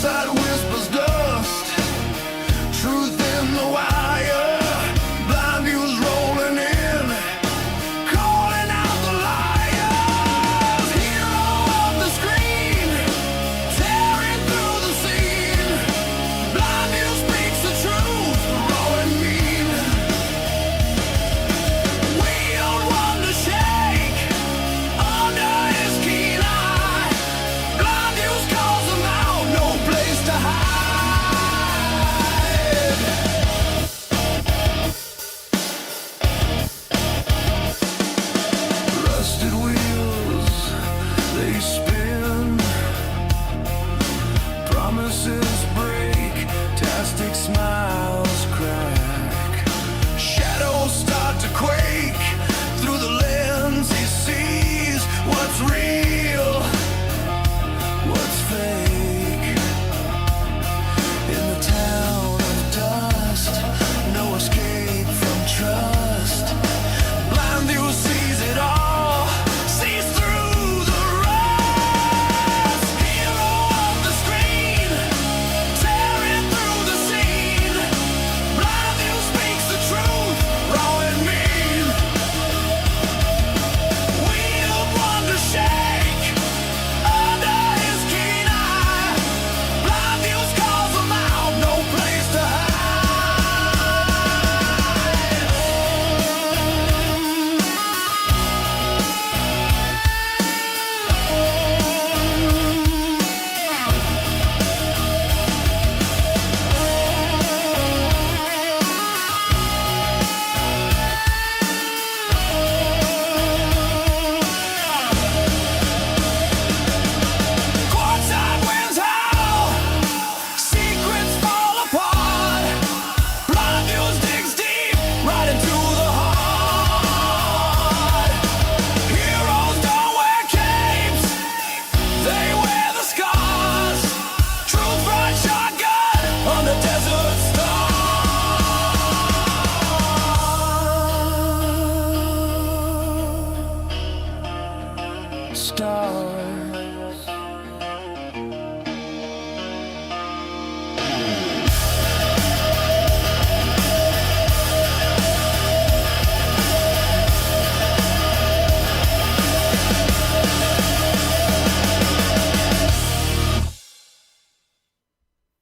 Outside whispers dust, truth in the wire, blind views rolling in, calling out the liars. Hero of the screen, tearing through the scene. Blind view speaks the truth, raw and mean. We don't want to shake under his keen eye. Blind views calls them out, no place to hide. Rusted wheels, they spin. Promises break, tastic smiles crack. Shadows start to quake. Through the lens he sees what's real, what's fake. In the town of dust, no escape from trust. Blind view sees it all, sees through the rust. Hero of the screen, tearing through the scene. Blind view speaks the truth, raw and mean. We don't want to shake under his keen eye. Blind views calls them out, no place to hide. Courtside winds howl, secrets fall apart. Blind views digs deep, right into the heart. Heroes don't wear capes, they wear the scars. Truth run shotgun on the desert star. Stars.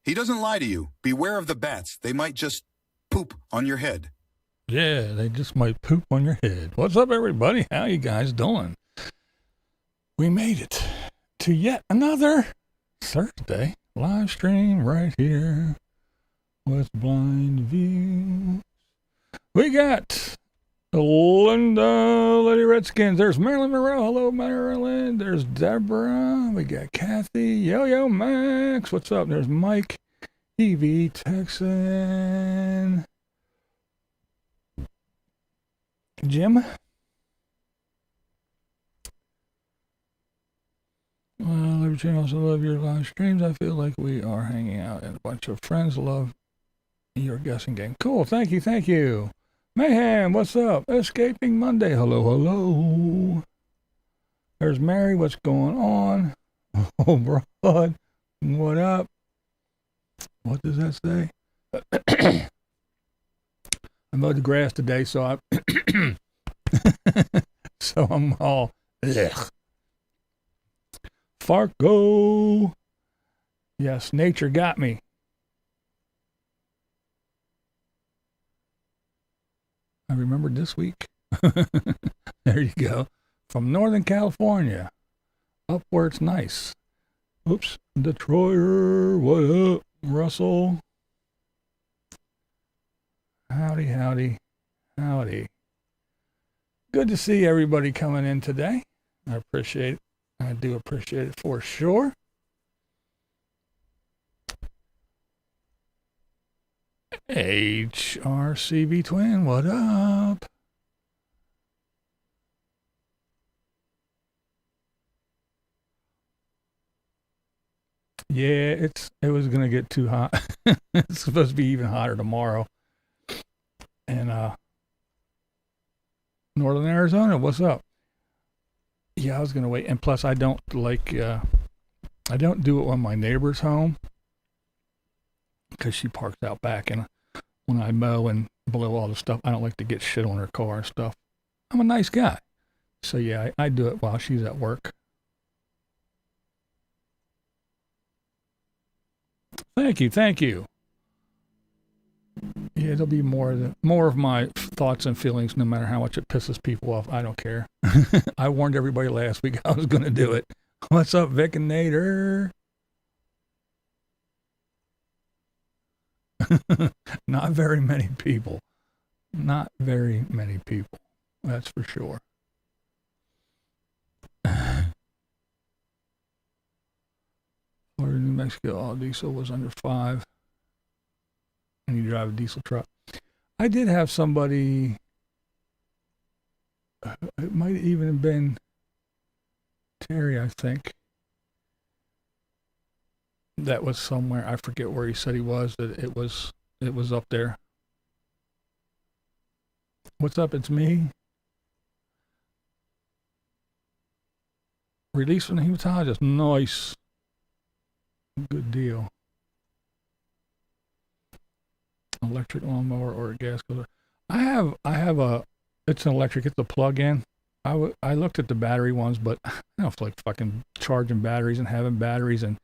He doesn't lie to you. Beware of the bats. They might just poop on your head. Yeah, they just might poop on your head. What's up, everybody? How you guys doing? We made it to yet another Thursday live stream right here with Blind Views. We got Linda, Lady Redskins. There's Marilyn Monroe. Hello, Marilyn. There's Deborah. We got Kathy. Yo-Yo Max. What's up? There's Mike. Evie Texan. Jim. Love your channels. I love your live streams. I feel like we are hanging out and a bunch of friends. Love your guessing game. Cool. Thank you. Thank you. Mayhem, what's up? Escaping Monday. Hello, hello. There's Mary. What's going on? Oh, Broad. What up? What does that say? I mowed the grass today, so I'm all ugh. Farco. Yes, nature got me. I remembered this week. There you go. From Northern California. Up where it's nice. Oops. Detroiter. What up, Russell? Howdy, howdy, howdy. Good to see everybody coming in today. I appreciate it. I do appreciate it for sure. HRCB Twin, what up? Yeah, it was gonna get too hot. It's supposed to be even hotter tomorrow. And Northern Arizona, what's up? Yeah, I was gonna wait. And plus, I don't like I don't do it when my neighbor's home. because she parks out back, and when I mow and blow all the stuff, I don't like to get shit on her car and stuff. I'm a nice guy. So yeah, I do it while she's at work. Thank you. Yeah, there'll be more of my thoughts and feelings, no matter how much it pisses people off. I don't care. I warned everybody last week I was going to do it. What's up, Vic and Nader? Not very many people. Not very many people. That's for sure. Florida, New Mexico, all diesel was under 5. And you drive a diesel truck. I did have somebody, it might even have been Terry, I think, that was somewhere. I forget where he said he was, that it was up there. What's up? It's me. Release from the hematologist. Nice. Good deal. Electric lawnmower or a gas cooler. I have a, it's an electric, it's a plug-in. I looked at the battery ones, but I don't feel like fucking charging batteries and having batteries, and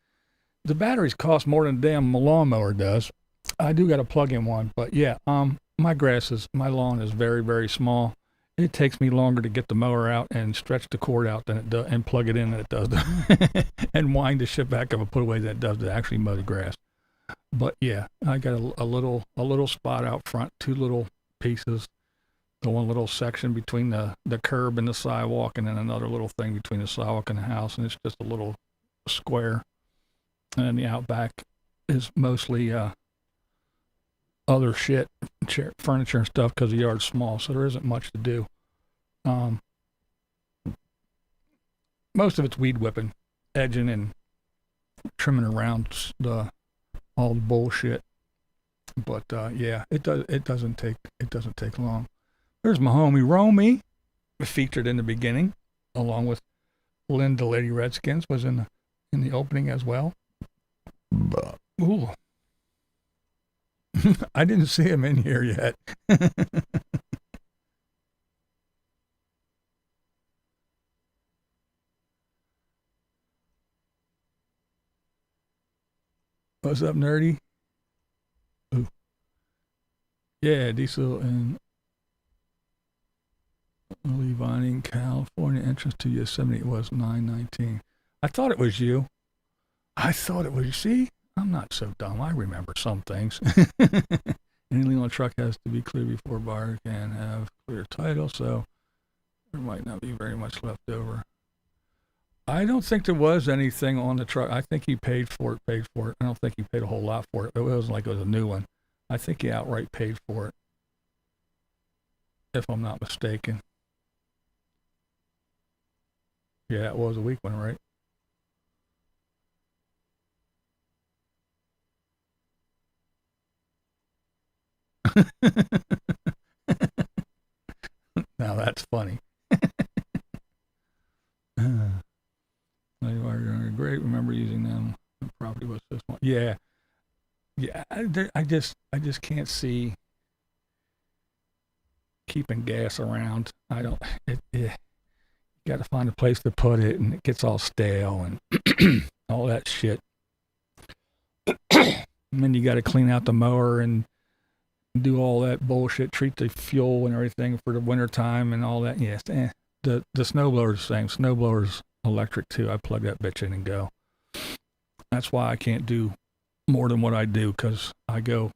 the batteries cost more than a damn lawnmower does. I do got a plug-in one, but yeah, my lawn is very, very small. It takes me longer to get the mower out and stretch the cord out than it does, and plug it in than it does, and wind the shit back up and put away than it does to actually mow the grass. But yeah, I got a little spot out front, 2 little pieces, the one little section between the curb and the sidewalk, and then another little thing between the sidewalk and the house, and it's just a little square. And then the outback is mostly other shit, furniture and stuff, because the yard's small, so there isn't much to do. Most of it's weed whipping, edging, and trimming around all the bullshit. But yeah, it doesn't take long. There's my homie Romy, featured in the beginning, along with Linda Lady Redskins, was in the opening as well. Ooh. I didn't see him in here yet. What's up, nerdy? Ooh. Yeah, diesel and Levine, California entrance to Yosemite was 919. I thought it was you. See, I'm not so dumb. I remember some things. Any lien on a truck has to be clear before buyer can have clear title, so there might not be very much left over. I don't think there was anything on the truck. I think he paid for it. I don't think he paid a whole lot for it. It wasn't like it was a new one. I think he outright paid for it, if I'm not mistaken. Yeah, it was a weak one, right? Now that's funny. Great. Remember using them. The property was this one. Yeah. I just can't see keeping gas around. I don't. You got to find a place to put it, and it gets all stale and all that shit. And then you got to clean out the mower and do all that bullshit, treat the fuel and everything for the winter time and all that. Yes, the snowblower's the same. Snowblower's electric too. I plug that bitch in and go. That's why I can't do more than what I do, because I do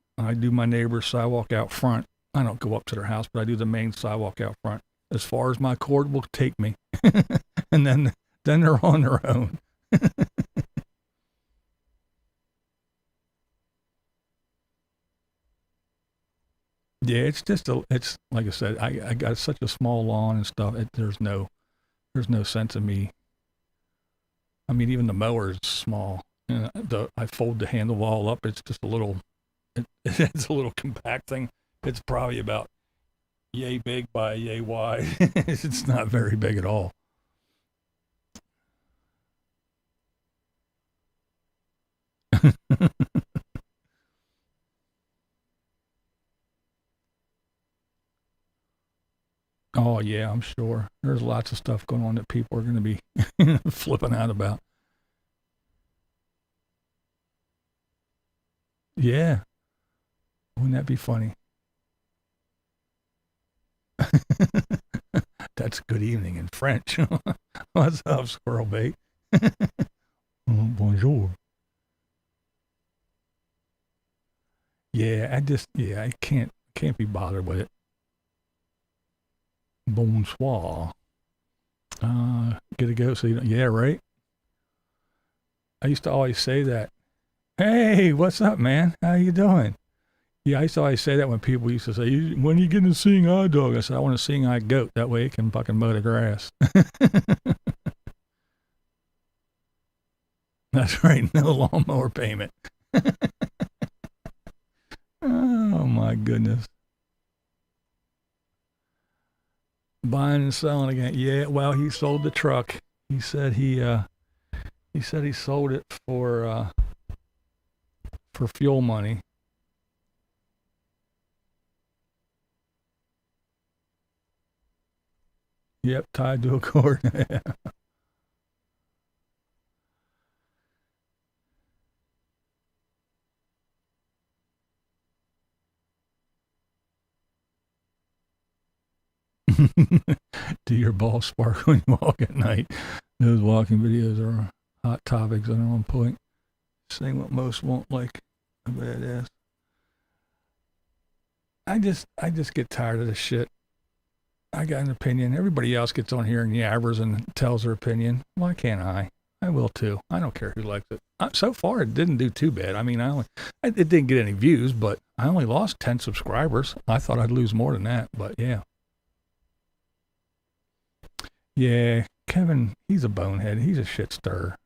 my neighbor's sidewalk out front. I don't go up to their house, but I do the main sidewalk out front as far as my cord will take me. And then they're on their own. Yeah, it's like I said, I got such a small lawn and stuff. There's no sense of me. I mean, even the mower is small. I fold the handle all up. It's just a little, it's a little compact thing. It's probably about yay big by yay wide. It's not very big at all. Oh, yeah, I'm sure. There's lots of stuff going on that people are going to be flipping out about. Yeah. Wouldn't that be funny? That's good evening in French. What's up, squirrel bait? Bonjour. Yeah, I can't be bothered with it. Bonsoir. Get a go. So yeah, right. I used to always say that. Hey, what's up, man? How you doing? Yeah, I used to always say that when people used to say, when are you getting to seeing eye dog? I said, I want a seeing eye goat. That way it can fucking mow the grass. That's right. No lawnmower payment. Oh, my goodness. Buying and selling again. Yeah, well, he sold the truck. He said he sold it for fuel money. Yep, tied to a cord. Do your balls spark when you walk at night? Those walking videos are hot topics and on point. Saying what most won't like a badass. I just get tired of this shit. I got an opinion. Everybody else gets on here and yabbers and tells their opinion. Why can't I? I will too. I don't care who likes it. So far, it didn't do too bad. I mean, it didn't get any views, but I only lost 10 subscribers. I thought I'd lose more than that, but yeah. Yeah, Kevin, he's a bonehead. He's a shit stirrer.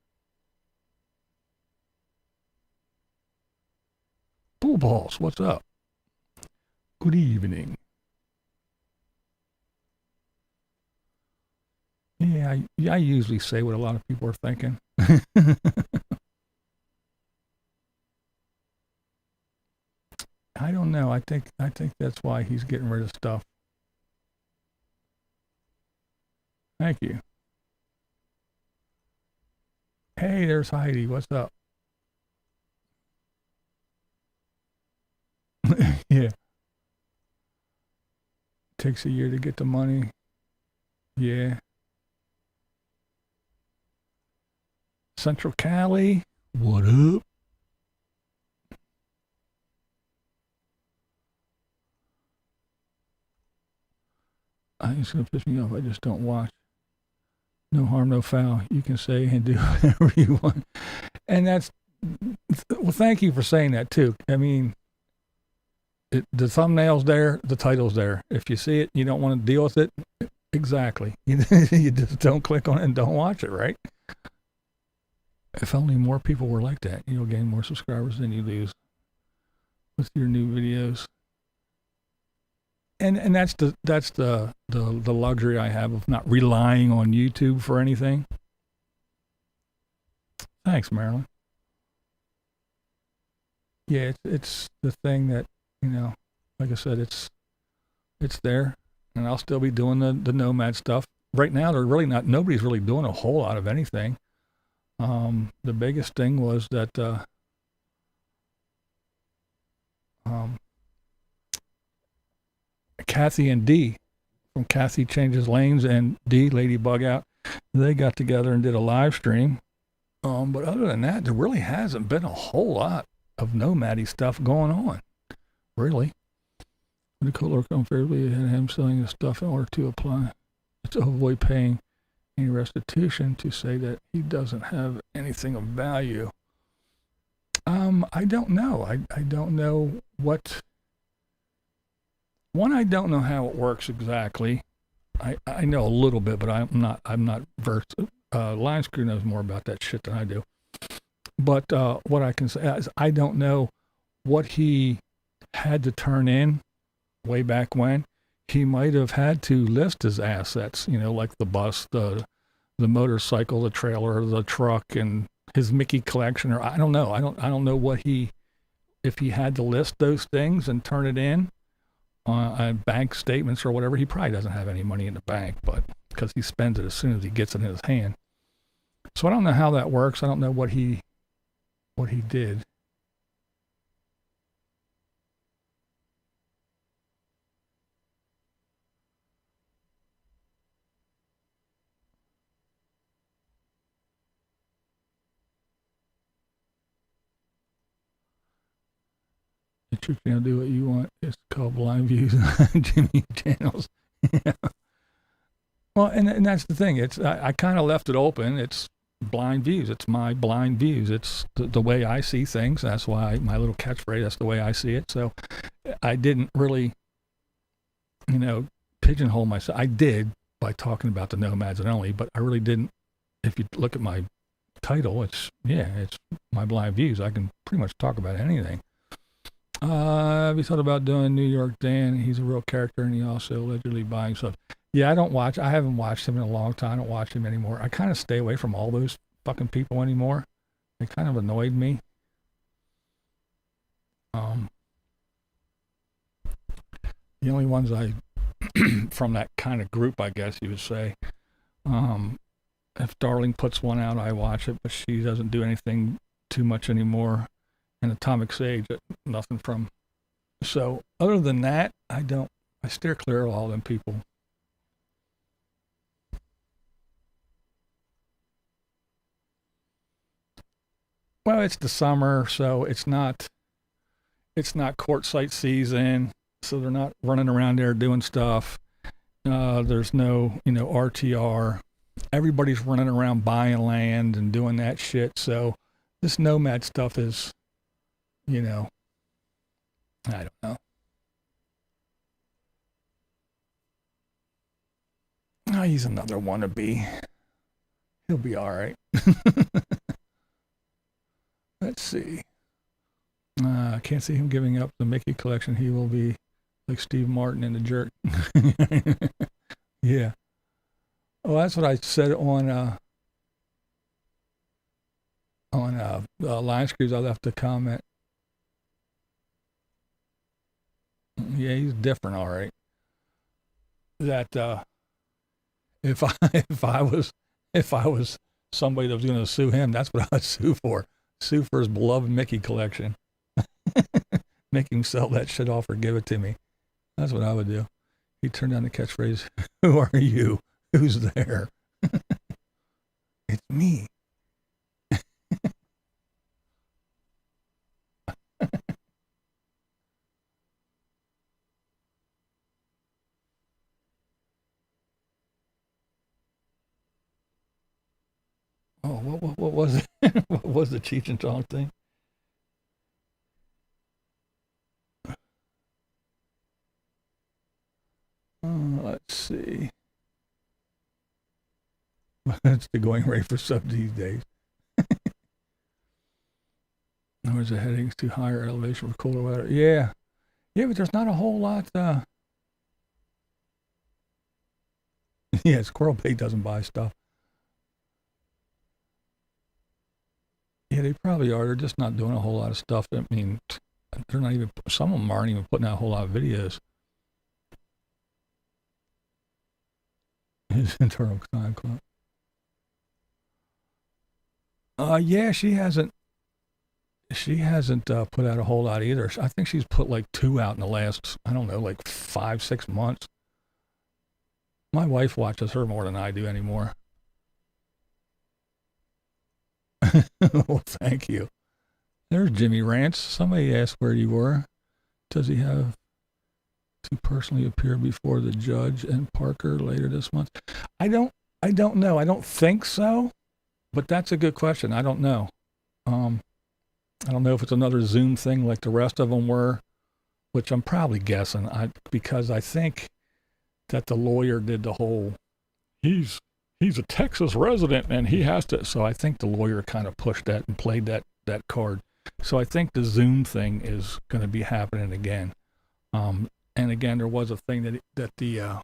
Bull balls, what's up? Good evening. Yeah, I usually say what a lot of people are thinking. I don't know. I think that's why he's getting rid of stuff. Thank you. Hey, there's Heidi. What's up? Yeah. Takes a year to get the money. Yeah. Central Cali. What up? It's going to piss me off. I just don't watch. No harm, no foul. You can say and do whatever you want. And that's, well, thank you for saying that too. I mean, the thumbnail's there, the title's there. If you see it, you don't want to deal with it. Exactly. You just don't click on it and don't watch it, right? If only more people were like that, you'll gain more subscribers than you lose with your new videos. And that's the luxury I have of not relying on YouTube for anything. Thanks, Marilyn. Yeah, it's the thing that, like I said, it's there, and I'll still be doing the Nomad stuff. Right now, nobody's really doing a whole lot of anything. The biggest thing was that Kathy and Dee from Kathy Changes Lanes and Dee, Lady Bug Out, they got together and did a live stream. But other than that, there really hasn't been a whole lot of nomadic stuff going on, really. The cooler unfairly had him selling his stuff in order to apply to avoid paying any restitution, to say that he doesn't have anything of value. I don't know. I don't know what. One, I don't know how it works exactly. I know a little bit, but I'm not versed. Line Screw knows more about that shit than I do. But what I can say is I don't know what he had to turn in way back when. He might have had to list his assets, like the bus, the motorcycle, the trailer, the truck, and his Mickey collection, or I don't know. I don't know if he had to list those things and turn it in. bank statements or whatever. He probably doesn't have any money in the bank, but because he spends it as soon as he gets it in his hand. So I don't know how that works. I don't know what he did. The truth, you know, do what you want. It's called Blind Views and Jimmy Channels. Yeah. Well, and that's the thing. It's I kind of left it open. It's blind views. It's my blind views. It's the way I see things. That's why my little catchphrase. That's the way I see it. So I didn't really, you know, pigeonhole myself. I did by talking about the nomads and only, but I really didn't. If you look at my title, it's my blind views. I can pretty much talk about anything. Have you thought about doing New York Dan? He's a real character, and he also allegedly buying stuff. Yeah, I haven't watched him in a long time. I don't watch him anymore. I kind of stay away from all those fucking people anymore. They kind of annoyed me. The only ones from that kind of group, I guess you would say, if Darling puts one out, I watch it, but she doesn't do anything too much anymore. And Atomic Sage, nothing from. So other than that, I steer clear of all them people. Well, it's the summer, so it's not quartzite season, so they're not running around there doing stuff. There's no, RTR. Everybody's running around buying land and doing that shit. So this nomad stuff is, I don't know. Oh, he's another wannabe. He'll be all right. Let's see. I can't see him giving up the Mickey collection. He will be like Steve Martin in The Jerk. Yeah. Oh, that's what I said on Line Screws. I left a comment. Yeah, he's different, all right. That if I was somebody that was going to sue him, that's what I'd sue for. Sue for his beloved Mickey collection. Make him sell that shit off or give it to me. That's what I would do. He turned down the catchphrase, "Who are you? Who's there?" It's me. Oh, what was it? What was the Cheech and Chong thing? Let's see. It's the going rate for sub these days. Or is the headings to higher elevation for colder weather? Yeah, but there's not a whole lot. Yeah, Squirrel Bait doesn't buy stuff. Yeah, they probably are. They're just not doing a whole lot of stuff. I mean, they're not even. Some of them aren't even putting out a whole lot of videos. His internal Soundcloud. Yeah, she hasn't put out a whole lot either. I think she's put like 2 out in the last, I don't know, like 5-6 months. My wife watches her more than I do anymore. Well, thank you. There's Jimmy Rants. Somebody asked where you were. Does he have to personally appear before the judge and Parker later this month? I don't know. I don't think so, but that's a good question. I don't know. I don't know if it's another Zoom thing like the rest of them were, which I'm probably guessing. Because I think that the lawyer did the whole, he's a Texas resident and he has to. So I think the lawyer kind of pushed that and played that card. So I think the Zoom thing is going to be happening again. And again, there was a thing that the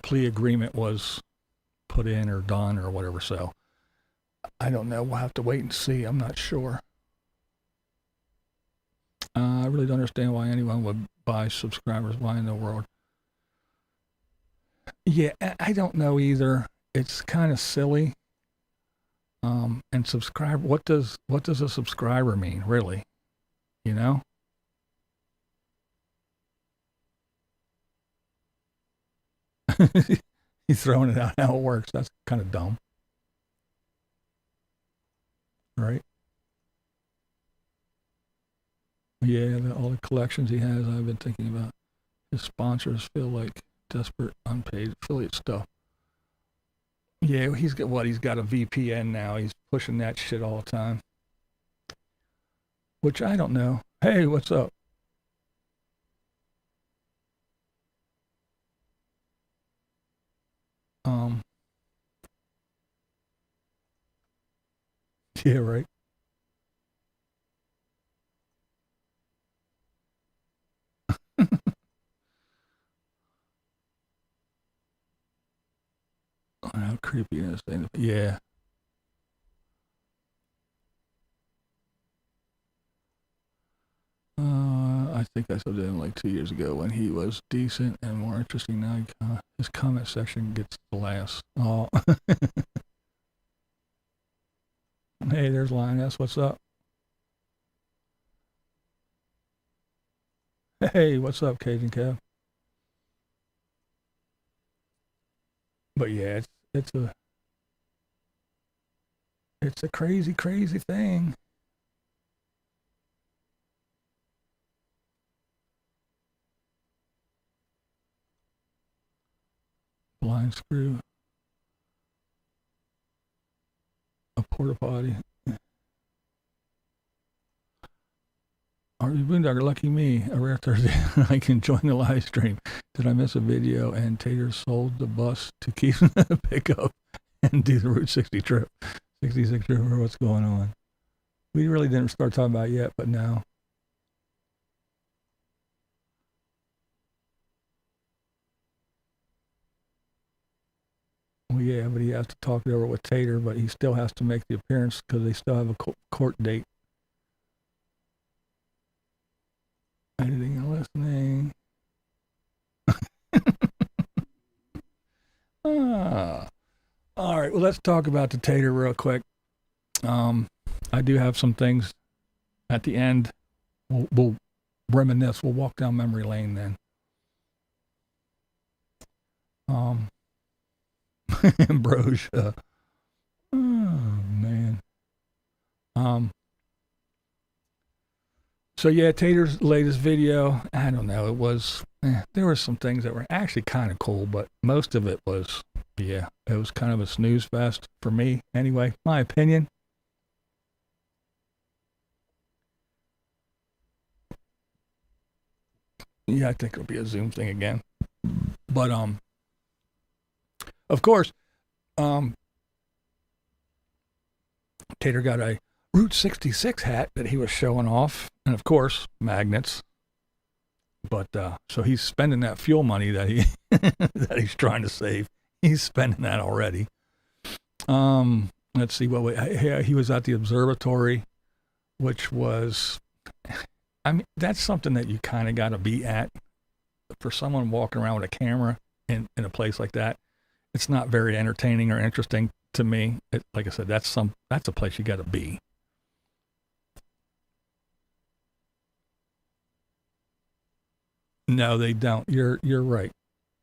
plea agreement was put in or done or whatever. So I don't know. We'll have to wait and see. I'm not sure. really don't understand why anyone would buy subscribers. Why in the world? Yeah, I don't know either. It's kind of silly. And subscribe. What does a subscriber mean, really? You know? He's throwing it out how it works. That's kind of dumb. Right? Yeah, all the collections he has, I've been thinking about. His sponsors feel like desperate, unpaid affiliate stuff. Yeah, he's got a VPN now. He's pushing that shit all the time. Which I don't know. Hey, what's up? Yeah, right. How creepy is it? Yeah. I think I said that like 2 years ago when he was decent and more interesting. Now his comment section gets the last. Oh. Hey, there's Lioness. What's up? Hey, what's up, Cajun Kev? But yeah, it's a crazy, crazy thing. Blind screw. A porta potty. RV Boondogger, lucky me. A rare Thursday. I can join the live stream. Did I miss a video? And Tater sold the bus to keep the pickup and do the Route 60 trip. 66 trip, or what's going on? We really didn't start talking about it yet, but now. Well, yeah, but he has to talk it over with Tater, but he still has to make the appearance because they still have a court date. Editing and listening. All right, well, let's talk about the Tater real quick. I do have some things at the end. We'll reminisce. We'll walk down memory lane then. Ambrosia. Oh, man. So yeah, Tater's latest video, I don't know, it was, there were some things that were actually kind of cool, but most of it was, yeah, it was kind of a snooze fest for me. Anyway, my opinion. Yeah, I think it'll be a Zoom thing again. But, of course, Tater got a Route 66 hat that he was showing off, and of course, magnets. But so he's spending that fuel money that that he's trying to save. He's spending that already. Let's see. Well, he was at the observatory, which was, I mean, that's something that you kind of got to be at. For someone walking around with a camera in a place like that, it's not very entertaining or interesting to me. Like I said, that's a place you got to be. No, they don't. You're right.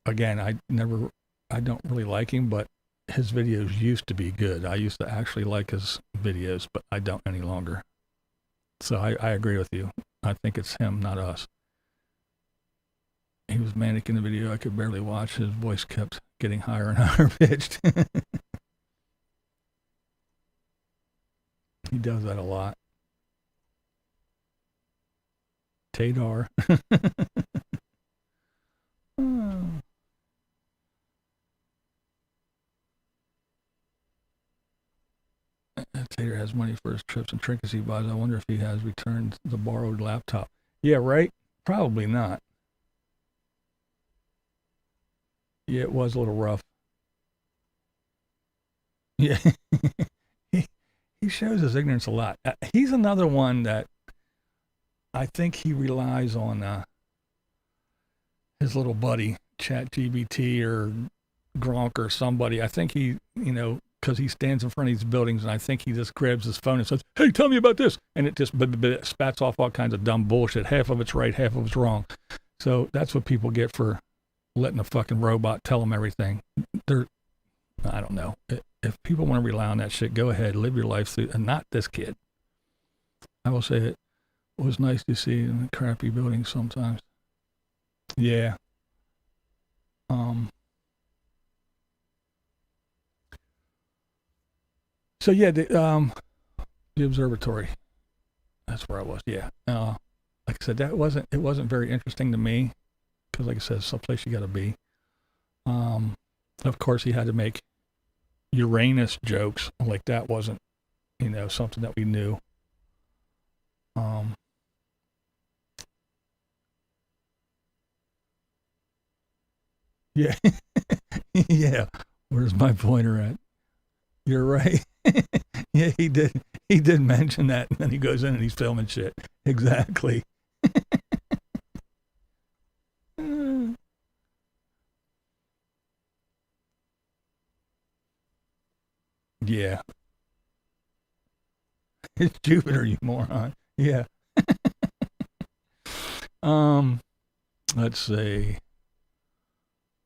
Again, I don't really like him, but his videos used to be good. I used to actually like his videos, but I don't any longer. So I agree with you. I think it's him, not us. He was manic in the video. I could barely watch. His voice kept getting higher and higher pitched. He does that a lot. Tadar. Tater has money for his trips and trinkets he buys. I wonder if he has returned the borrowed laptop. Yeah, right? Probably not. Yeah, it was a little rough. Yeah. He shows his ignorance a lot. He's another one that I think he relies on his little buddy, ChatGPT or Gronk or somebody. I think he, because he stands in front of these buildings, and I think he just grabs his phone and says, "Hey, tell me about this," and it just spats off all kinds of dumb bullshit. Half of it's right, half of it's wrong. So that's what people get for letting a fucking robot tell them everything. I don't know. If people want to rely on that shit, go ahead, live your life through, and not this kid. I will say it was nice to see in the crappy buildings sometimes. Yeah. So yeah, the observatory. That's where I was. Yeah. Like I said, it wasn't very interesting to me, because like I said, it's someplace you got to be. Of course, he had to make Uranus jokes. Like that wasn't, something that we knew. Yeah. Yeah. Where's my pointer at? You're right. Yeah, he did mention that, and then he goes in and he's filming shit. Exactly. Yeah. It's Jupiter, you moron. Yeah. Let's see.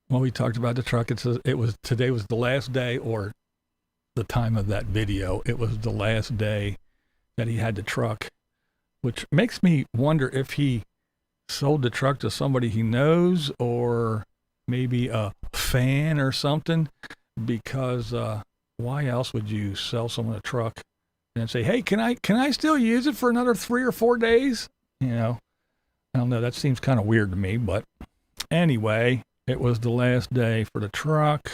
Well, we talked about the truck. Today was the last day, or the time of that video. It was the last day that he had the truck, which makes me wonder if he sold the truck to somebody he knows, or maybe a fan or something, because why else would you sell someone a truck and say, "Hey, can I still use it for another 3 or 4 days?" I don't know. That seems kind of weird to me, but anyway, it was the last day for the truck.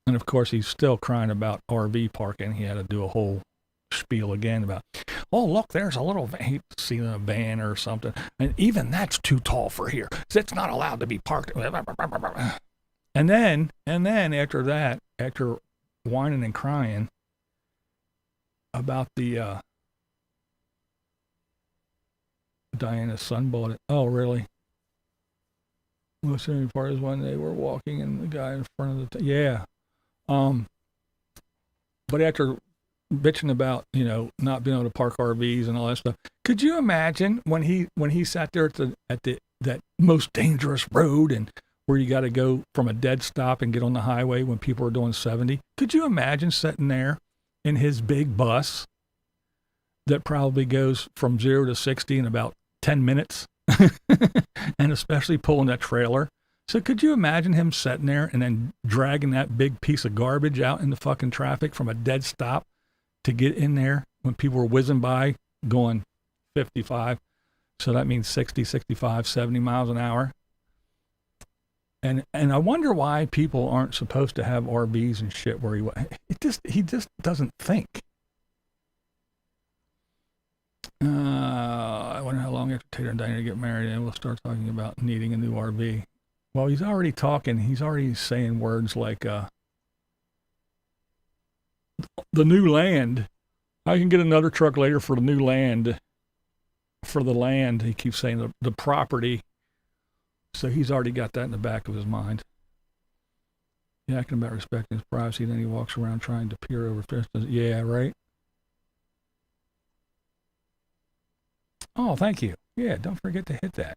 And of course, he's still crying about RV parking. He had to do a whole spiel again about, "Oh, look, there's a little van." He'd seen a van or something. "And even that's too tall for here. It's not allowed to be parked." And then after that, after whining and crying about the Diana's son bought it. Oh, really? Most interesting part is when they were walking and the guy in front of the yeah. But after bitching about, not being able to park RVs and all that stuff, could you imagine when he sat there at that most dangerous road, and where you got to go from a dead stop and get on the highway when people are doing 70? Could you imagine sitting there in his big bus that probably goes from 0 to 60 in about 10 minutes, and especially pulling that trailer? So could you imagine him sitting there and then dragging that big piece of garbage out in the fucking traffic from a dead stop to get in there when people were whizzing by going 55? So that means 60, 65, 70 miles an hour. And I wonder why people aren't supposed to have RVs and shit where he just doesn't think. I wonder how long after Tater and Diana get married and we'll start talking about needing a new RV. Well, he's already talking. He's already saying words like, the new land. I can get another truck later for the new land. For the land. He keeps saying the property. So he's already got that in the back of his mind. Yakking about respecting his privacy. Then he walks around trying to peer over fences. Yeah, right? Oh, thank you. Yeah, don't forget to hit that.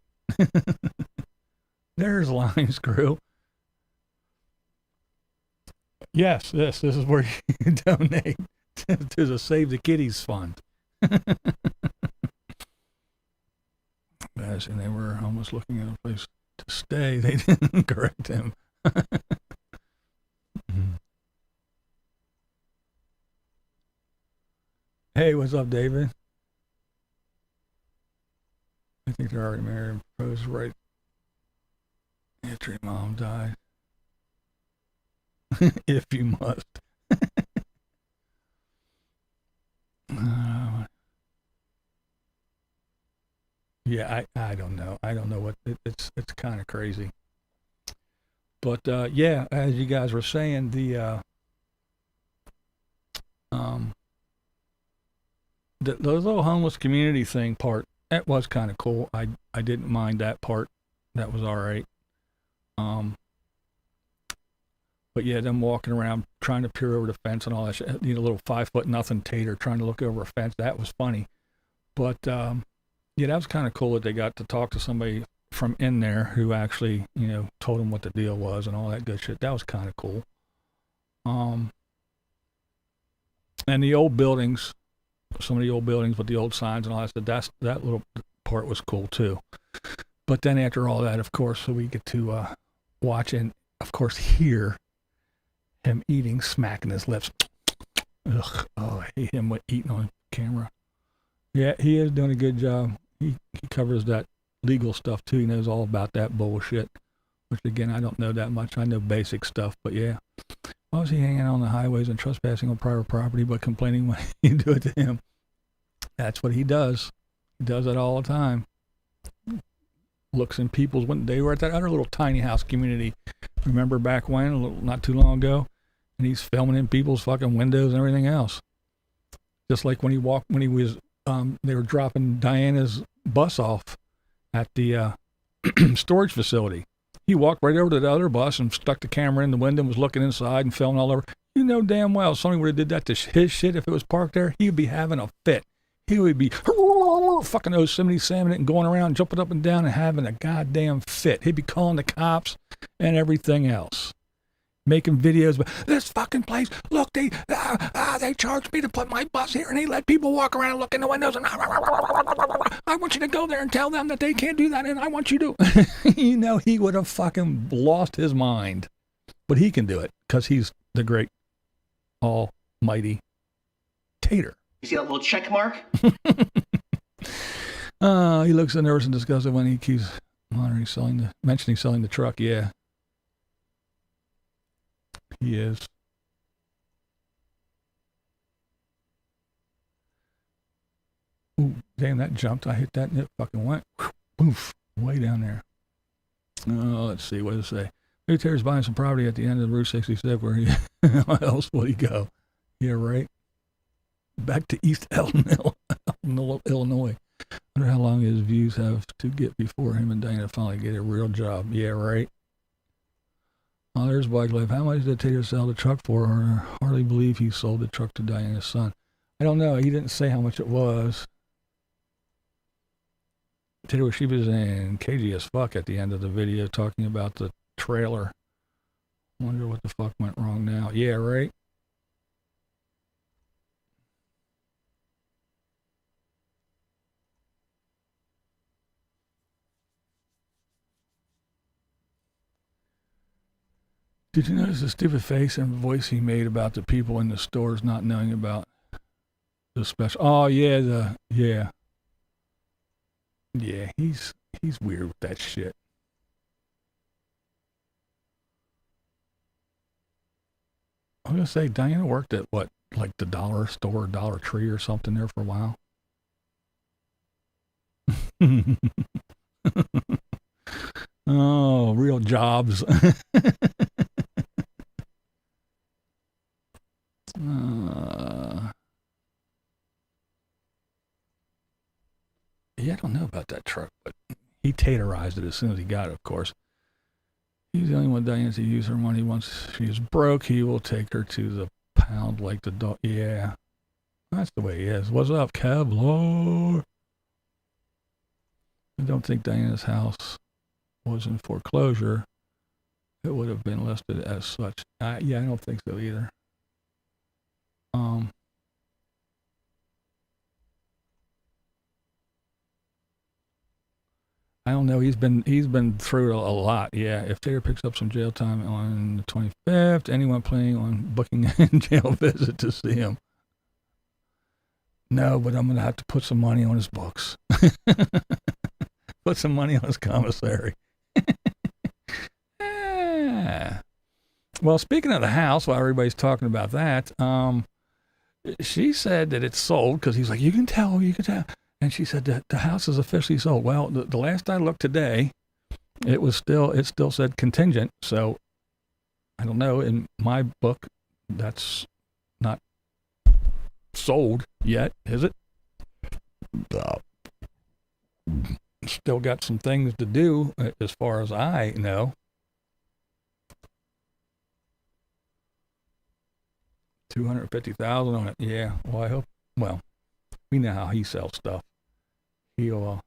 There's Lime Screw. Yes, this is where you donate to the Save the Kitties Fund. Yes, and they were almost looking at a place to stay. They didn't correct him. Hey, what's up, David? I think they're already married and proposed right after your mom died. If you must. Yeah, I don't know. I don't know what it's kind of crazy. But yeah, as you guys were saying, the little homeless community thing part it was kind of cool. I didn't mind that part. That was all right. But yeah, them walking around trying to peer over the fence and all that shit. You know, little 5 foot nothing tater trying to look over a fence. That was funny. But yeah, that was kind of cool that they got to talk to somebody from in there who actually, you know, told them what the deal was and all that good shit. That was kind of cool. And the old buildings, some of the old buildings with the old signs and all that, that little part was cool too. But then after all that, of course, so we get to watch and, of course, hear him eating, smacking his lips. Ugh, oh, I hate him with eating on camera. Yeah, he is doing a good job. He covers that legal stuff too. He knows all about that bullshit, which again, I don't know that much. I know basic stuff, but yeah. Why was he hanging out on the highways and trespassing on private property, but complaining when you do it to him? That's what he does. He does it all the time. Looks in people's when they were at that other little tiny house community. Remember back when, not too long ago, and he's filming in people's fucking windows and everything else. Just like when he was, they were dropping Diana's bus off at the storage facility. He walked right over to the other bus and stuck the camera in the window and was looking inside and filming all over. You know damn well somebody would have did that to his shit if it was parked there. He would be having a fit. He would be fucking Yosemite salmon and going around, jumping up and down and having a goddamn fit. He'd be calling the cops and everything else. Making videos about this fucking place. Look, they charged me to put my bus here and they let people walk around and look in the windows and I want you to go there and tell them that they can't do that and I want you to. You know, he would have fucking lost his mind. But he can do it because he's the great almighty tater. You see that little check mark? He looks so nervous and disgusted when he keeps mentioning selling the truck. Yeah. He is. Ooh, damn, that jumped. I hit that and it fucking went. Poof, way down there. Let's see, what does it say? Militaire's buying some property at the end of Route 67 where he, how else would he go? Yeah, right. Back to East Illinois. I wonder how long his views have to get before him and Diana finally get a real job. Yeah, right. Oh, there's Bike Life. How much did Tater sell the truck for? Or hardly believe he sold the truck to Diana's son. I don't know. He didn't say how much it was. Tater was sheepish and cagey as fuck at the end of the video talking about the trailer. Wonder what the fuck went wrong now. Yeah, right. Did you notice the stupid face and voice he made about the people in the stores not knowing about the special? Oh yeah, yeah, he's weird with that shit. I'm gonna say Diana worked at what, like the dollar store, Dollar Tree or something there for a while. Oh, real jobs. Yeah, I don't know about that truck, but he taterized it as soon as he got it, of course. He's the only one Diana to use her money. Once she is broke, he will take her to the pound like the dog. Yeah, that's the way he is. What's up, Kevlar? I don't think Diana's house was in foreclosure. It would have been listed as such. Yeah, I don't think so either. I don't know. He's been through a lot. Yeah. If Tater picks up some jail time on the 25th, anyone planning on booking a jail visit to see him? No, but I'm gonna have to put some money on his books. Put some money on his commissary. Well, speaking of the house, while everybody's talking about that, she said that it's sold because he's like, you can tell. And she said that the house is officially sold. Well, the last I looked today, it still said contingent. So I don't know. In my book, that's not sold yet, is it? still got some things to do, as far as I know. $250,000 on it. Yeah. Well, I hope. Well, we know how he sells stuff. He'll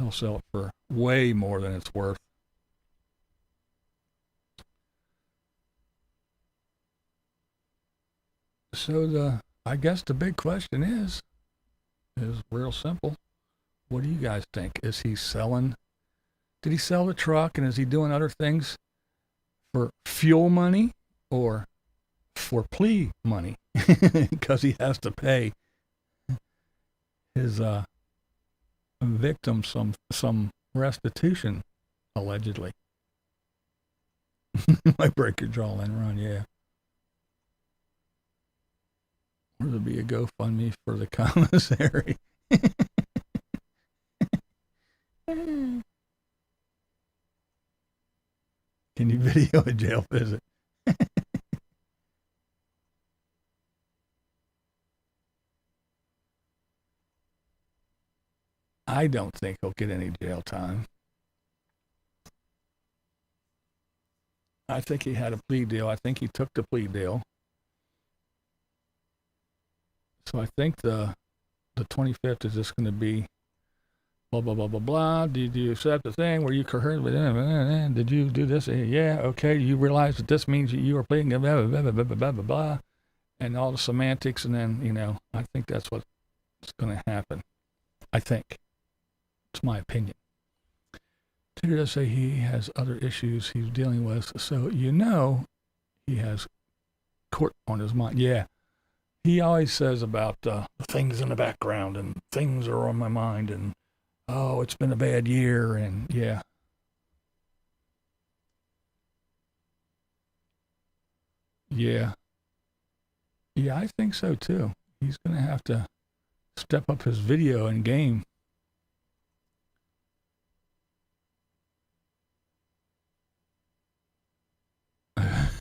sell it for way more than it's worth. So I guess the big question is real simple. What do you guys think? Is he selling? Did he sell the truck, and is he doing other things for fuel money or for plea money? Because he has to pay his victim some restitution, allegedly. Might break your jaw and run, yeah. Or there'll be a GoFundMe for the commissary. Can you video a jail visit? I don't think he'll get any jail time. I think he had a plea deal. I think he took the plea deal. So I think the 25th is just going to be blah, blah, blah, blah, blah. Did you accept the thing? Were you coerced? Did you do this? Yeah, okay. You realize that this means you are pleading, blah, blah, blah, blah, blah, blah, blah, blah, and all the semantics. And then, I think that's what's going to happen. I think. It's my opinion. Tater does say he has other issues he's dealing with. So, he has court on his mind. Yeah. He always says about things in the background and things are on my mind and, oh, it's been a bad year and yeah. Yeah. Yeah, I think so too. He's going to have to step up his video and game.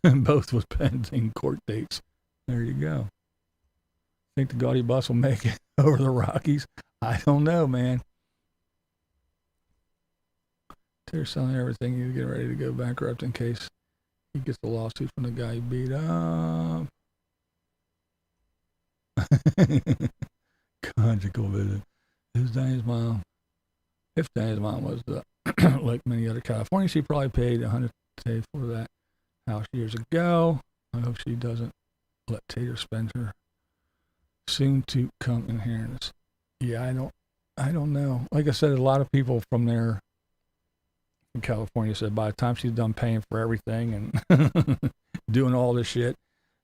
Both with pending court dates. There you go. Think the Gaudy bus will make it over the Rockies? I don't know, man. They're selling everything. He's getting ready to go bankrupt in case he gets the lawsuit from the guy he beat up. Conjugal visit. If Diana's mom was like many other Californians, she probably paid $100K for that house years ago. I hope she doesn't let Tater spend her soon to come inheritance. Yeah, I don't know. Like I said, a lot of people from there in California said by the time she's done paying for everything and doing all this shit,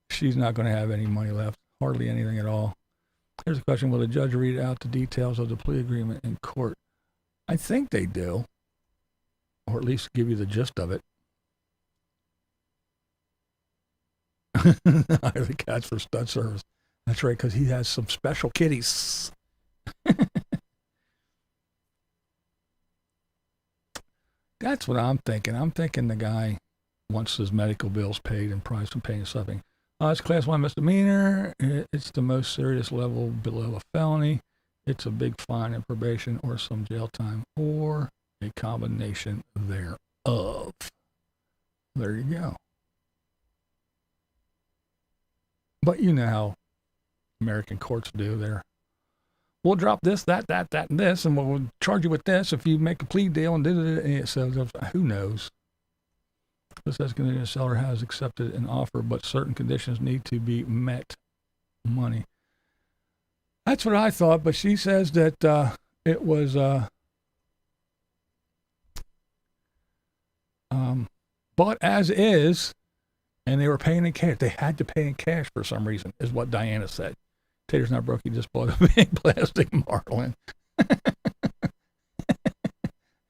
she's not going to have any money left. Hardly anything at all. Here's a question. Will the judge read out the details of the plea agreement in court? I think they do. Or at least give you the gist of it. Hire the cats for stud service. That's right, because he has some special kitties. That's what I'm thinking. I'm thinking the guy wants his medical bills paid and price from paying something. It's class 1 misdemeanor. It's the most serious level below a felony. It's a big fine and probation or some jail time or a combination thereof. There you go. But you know how American courts do. We'll drop this, that, and this, and we'll charge you with this if you make a plea deal and do it. So who knows? This says the seller has accepted an offer, but certain conditions need to be met. Money. That's what I thought, but she says that it was bought as is, and they were paying in cash. They had to pay in cash for some reason, is what Diana said. Tater's not broke. He just bought a big plastic marlin.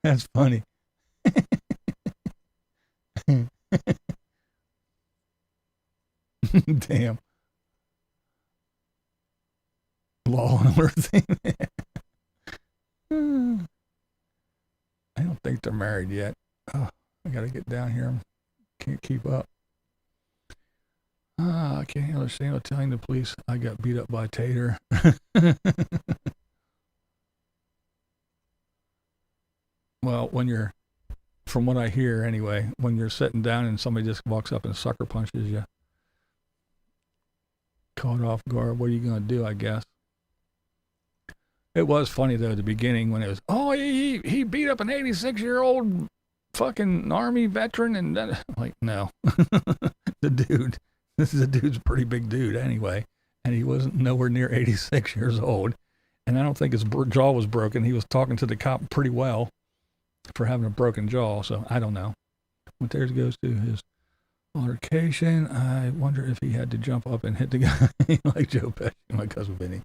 That's funny. Damn. Law and order thing. I don't think they're married yet. Oh, I got to get down here. Can't keep up. I can't understand telling the police I got beat up by Tater. Well, from what I hear anyway, when you're sitting down and somebody just walks up and sucker punches you, caught off guard, what are you going to do, I guess? It was funny, though, at the beginning when it was, oh, he beat up an 86-year-old fucking Army veteran, and then, like, no. The dude's a pretty big dude anyway, and he wasn't nowhere near 86 years old, and I don't think his jaw was broken. He was talking to the cop pretty well for having a broken jaw, so I don't know. But there goes to his altercation. I wonder if he had to jump up and hit the guy like Joe Pesci, my cousin Vinny.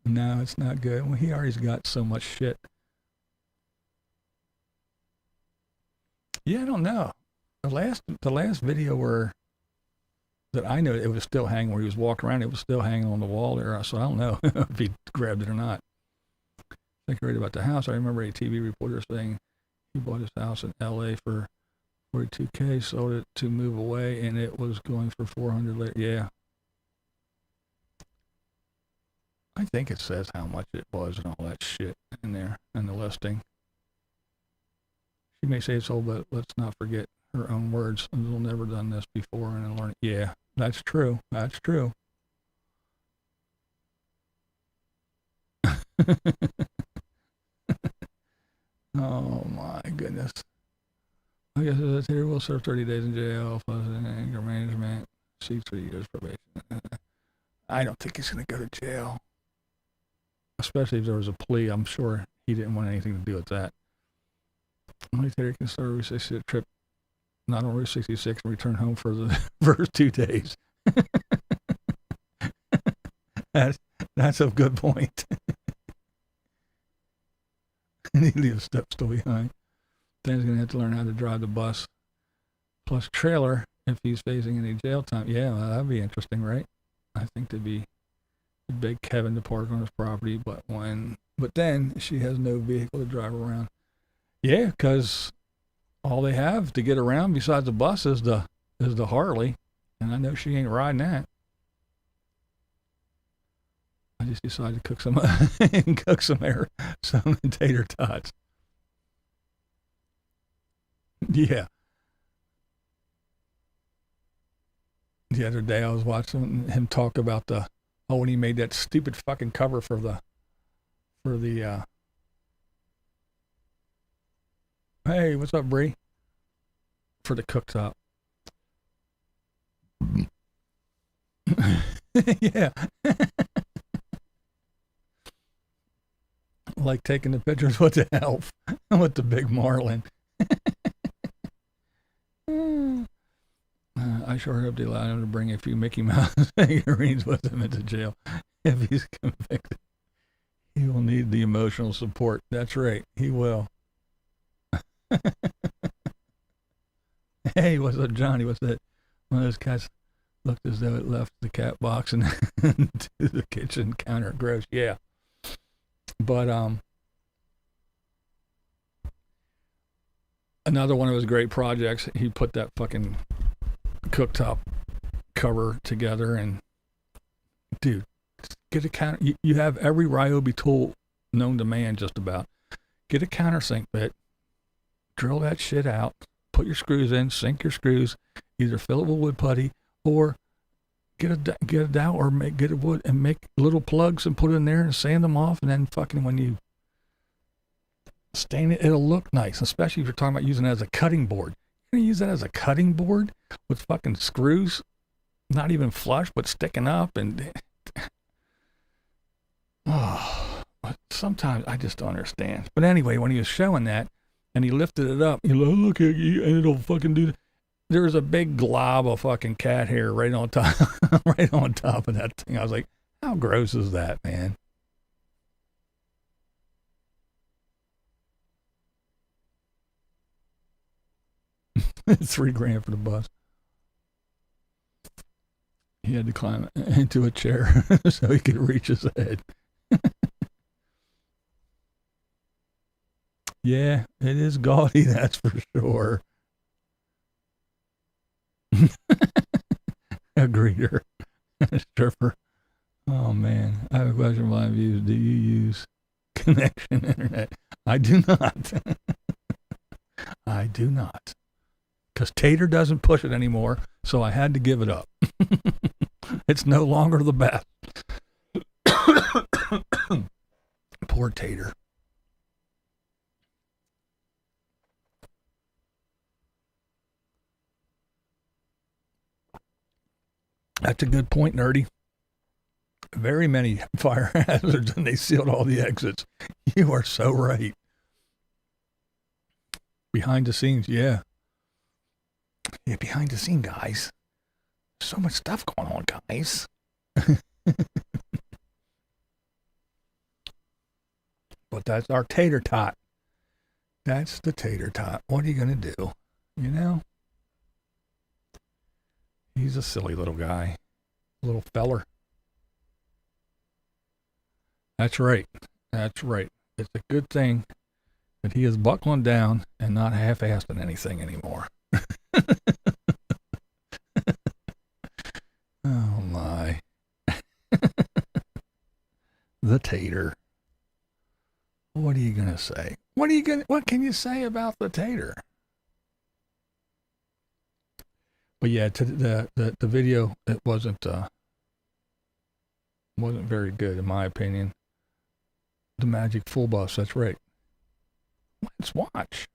No, it's not good. Well, he already's got so much shit. Yeah, I don't know. The last video that I know, it was still hanging where he was walking around. It was still hanging on the wall there. So I don't know if he grabbed it or not. I think I read about the house. I remember a TV reporter saying he bought his house in L.A. for $42K, sold it to move away, and it was going for $400 later. Yeah. I think it says how much it was and all that shit in there in the listing. She may say it's sold, but let's not forget her own words. I've never done this before, and I learned. Yeah, that's true. That's true. Oh my goodness. I guess that's here. Will serve 30 days in jail, plus anger management, seeks 3 years probation. I don't think he's going to go to jail. Especially if there was a plea. I'm sure he didn't want anything to do with that. Military can start a Route 66 trip, not on Route 66, and return home for the first 2 days. That's a good point. And he leaves steps still behind. Then he's going to have to learn how to drive the bus plus trailer if he's facing any jail time. Yeah, well, that'd be interesting, right? I think that'd be beg Kevin to park on his property, but then she has no vehicle to drive around. Yeah, because all they have to get around besides the bus is the Harley, and I know she ain't riding that. I just decided to cook some tater tots. Yeah. The other day I was watching him talk about when he made that stupid fucking cover for the hey, what's up, Bree? For the cooktop. Yeah. Like taking the pictures with the elf, with the big marlin. I sure hope they allow him to bring a few Mickey Mouse figurines with him into jail. If he's convicted, he will need the emotional support. That's right, he will. Hey, what's up, Johnny? What's that? One of those cats looked as though it left the cat box and to the kitchen counter. Gross. Yeah. But another one of his great projects, he put that fucking cooktop cover together, and dude, get a counter. You have every Ryobi tool known to man just about. Get a countersink bit, drill that shit out, put your screws in, sink your screws, either fill it with wood putty or get a dowel or get a wood and make little plugs and put it in there and sand them off, and then fucking when you stain it, it'll look nice, especially if you're talking about using it as a cutting board. You're going to use that as a cutting board with fucking screws, not even flush, but sticking up, and sometimes I just don't understand. But anyway, when he was showing that, and he lifted it up, you look at you, and it'll fucking do. There was a big glob of fucking cat hair right on top, right on top of that thing. I was like, how gross is that, man? $3,000 for the bus. He had to climb into a chair so he could reach his head. Yeah, it is gaudy, that's for sure. A greeter, a stripper. Oh man, I have a question, BlindViews. Do you use connection internet? I do not. I do not. Because Tater doesn't push it anymore, so I had to give it up. It's no longer the best. Poor Tater. That's a good point, Nerdy. Very many fire hazards, and they sealed all the exits. You are so right. Behind the scenes, yeah. Yeah, behind the scene, guys. So much stuff going on, guys. But that's our tater tot. That's the tater tot. What are you going to do? You know? He's a silly little guy. Little feller. That's right. That's right. It's a good thing that he is buckling down and not half-assing anything anymore. Oh my. The tater. What are you gonna say? What can you say about the tater? But yeah, the video, it wasn't very good in my opinion. The Magic Full Bus, that's right. Let's watch.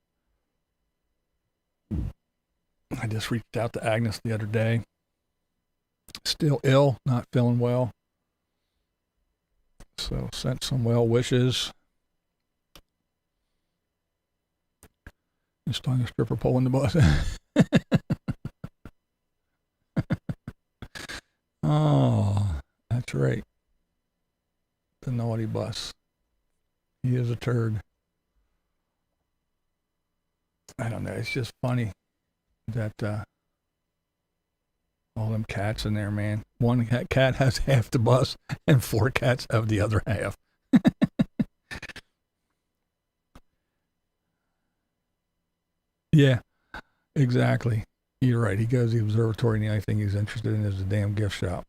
I just reached out to Agnes the other day. Still ill, not feeling well. So sent some well wishes. Installing a stripper pole in the bus. Oh, that's right. The naughty bus. He is a turd. I don't know. It's just funny that all them cats in there, man. One cat has half the bus and 4 cats have the other half. Yeah, exactly. You're right. He goes to the observatory and the only thing he's interested in is the damn gift shop.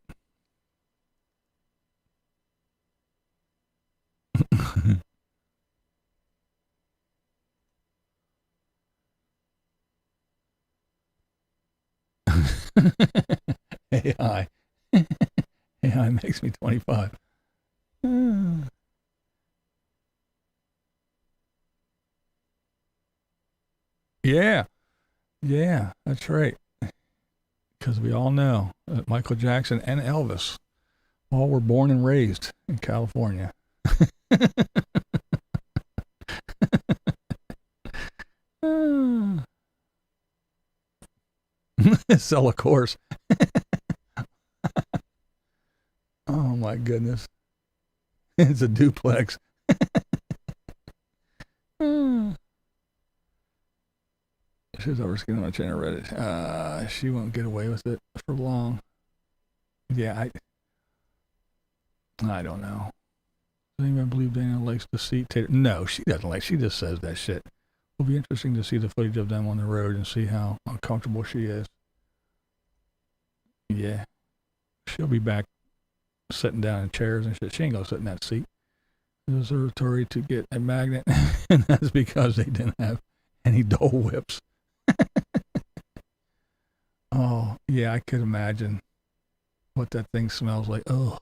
AI. AI makes me 25. Yeah. Yeah, that's right. Because we all know that Michael Jackson and Elvis all were born and raised in California. Sell a course. Oh my goodness. It's a duplex. She's over skin on my channel Reddit. She won't get away with it for long. Yeah, I don't know. Does anyone believe Dana likes to see Tater? No, she doesn't like. She just says that shit. It'll be interesting to see the footage of them on the road and see how uncomfortable she is. Yeah, she'll be back sitting down in chairs and shit. She ain't gonna sit in that seat. The observatory to get a magnet, and that's because they didn't have any Dole Whips. Oh, yeah, I could imagine what that thing smells like. Ugh.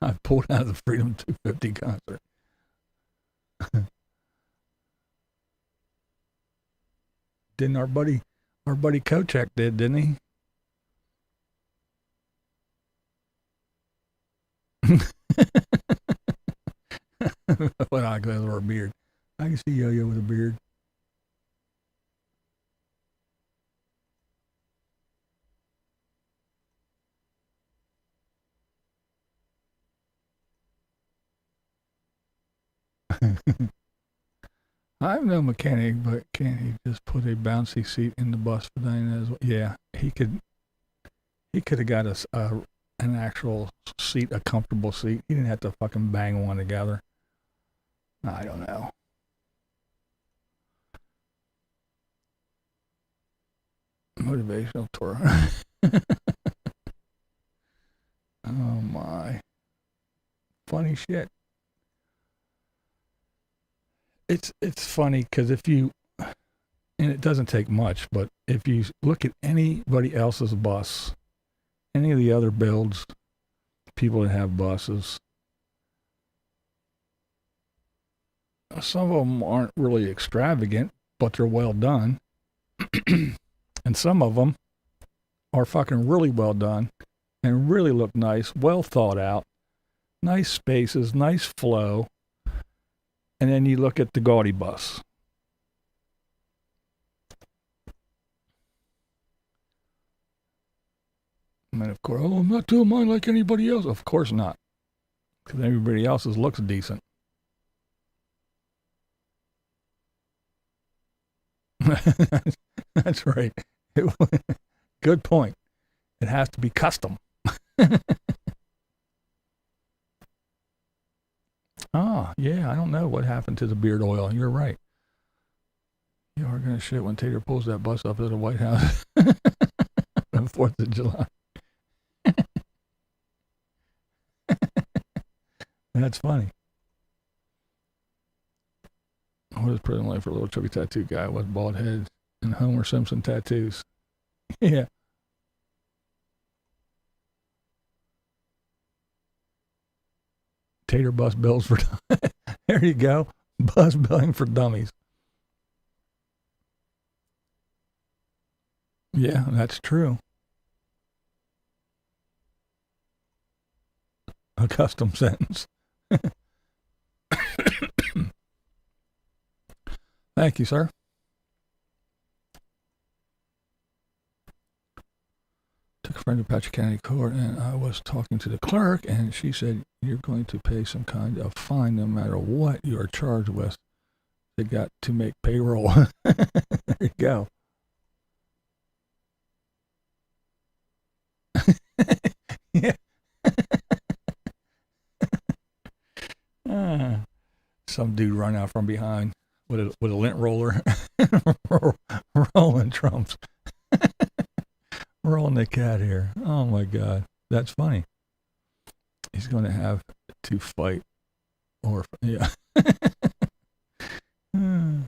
I pulled out of the Freedom 250 concert. Didn't our buddy Kochek didn't he? What eyeglasses or a beard? I can see Yo-Yo with a beard. I'm no mechanic, but can't he just put a bouncy seat in the bus for Diana as well? Yeah, he could have got us an actual seat, a comfortable seat. He didn't have to fucking bang one together. I don't know. Motivational tour. Oh my. Funny shit. It's funny because if you, and it doesn't take much, but if you look at anybody else's bus, any of the other builds, people that have buses, some of them aren't really extravagant, but they're well done. And some of them are fucking really well done and really look nice, well thought out, nice spaces, nice flow. And then you look at the gaudy bus. And of course, oh, I'm not doing mine like anybody else. Of course not. Because everybody else's looks decent. That's right. Good point. It has to be custom. Ah, yeah, I don't know what happened to the beard oil. You're right. You are going to shit when Tater pulls that bus up to the White House on the 4th of July. That's funny. What is prison life for a little chubby tattoo guy with bald head and Homer Simpson tattoos? Yeah. Tater bus bills for there you go. Bus billing for dummies. Yeah, that's true. A custom sentence. Thank you, sir. Took a friend to Patrick County Court, and I was talking to the clerk, and she said, you're going to pay some kind of fine no matter what you are charged with. They got to make payroll. There you go. Yeah. Some dude run out from behind with a lint roller, rolling trumps. Rolling the cat here. Oh my God. That's funny. He's going to have to fight or, yeah. Yeah,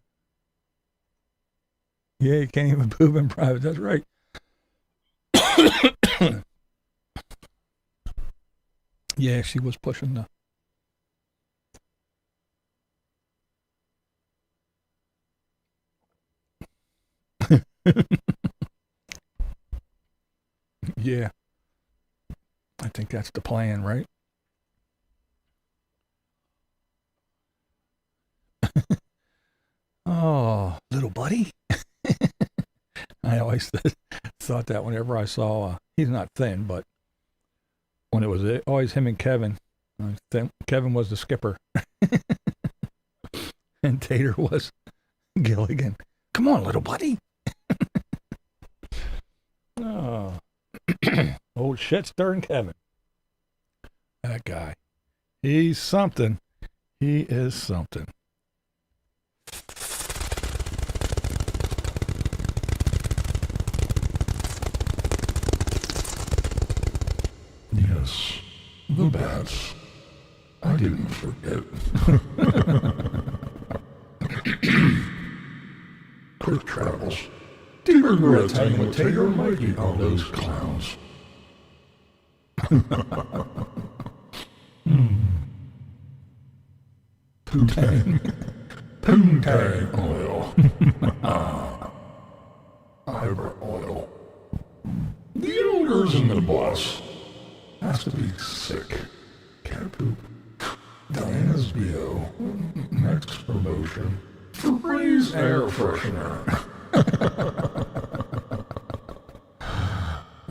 you can't even poop in private. That's right. Yeah, she was pushing the. Yeah. I think that's the plan, right? Oh, little buddy. I always thought that whenever I saw, he's not thin, but when it was always him and Kevin, Kevin was the skipper. And Tater was Gilligan. Come on, little buddy. Oh. Old shit stirring Kevin. That guy. He's something. He is something. Yes, the bats. I didn't forget. Quick travels. Deeper regrets hanging with Tater and Mikey, all those clowns. Poontang oil. Ibra oil. The odors in the bus. Has to be sick. Cat poop. Diana's BO. Next promotion. Febreze air freshener.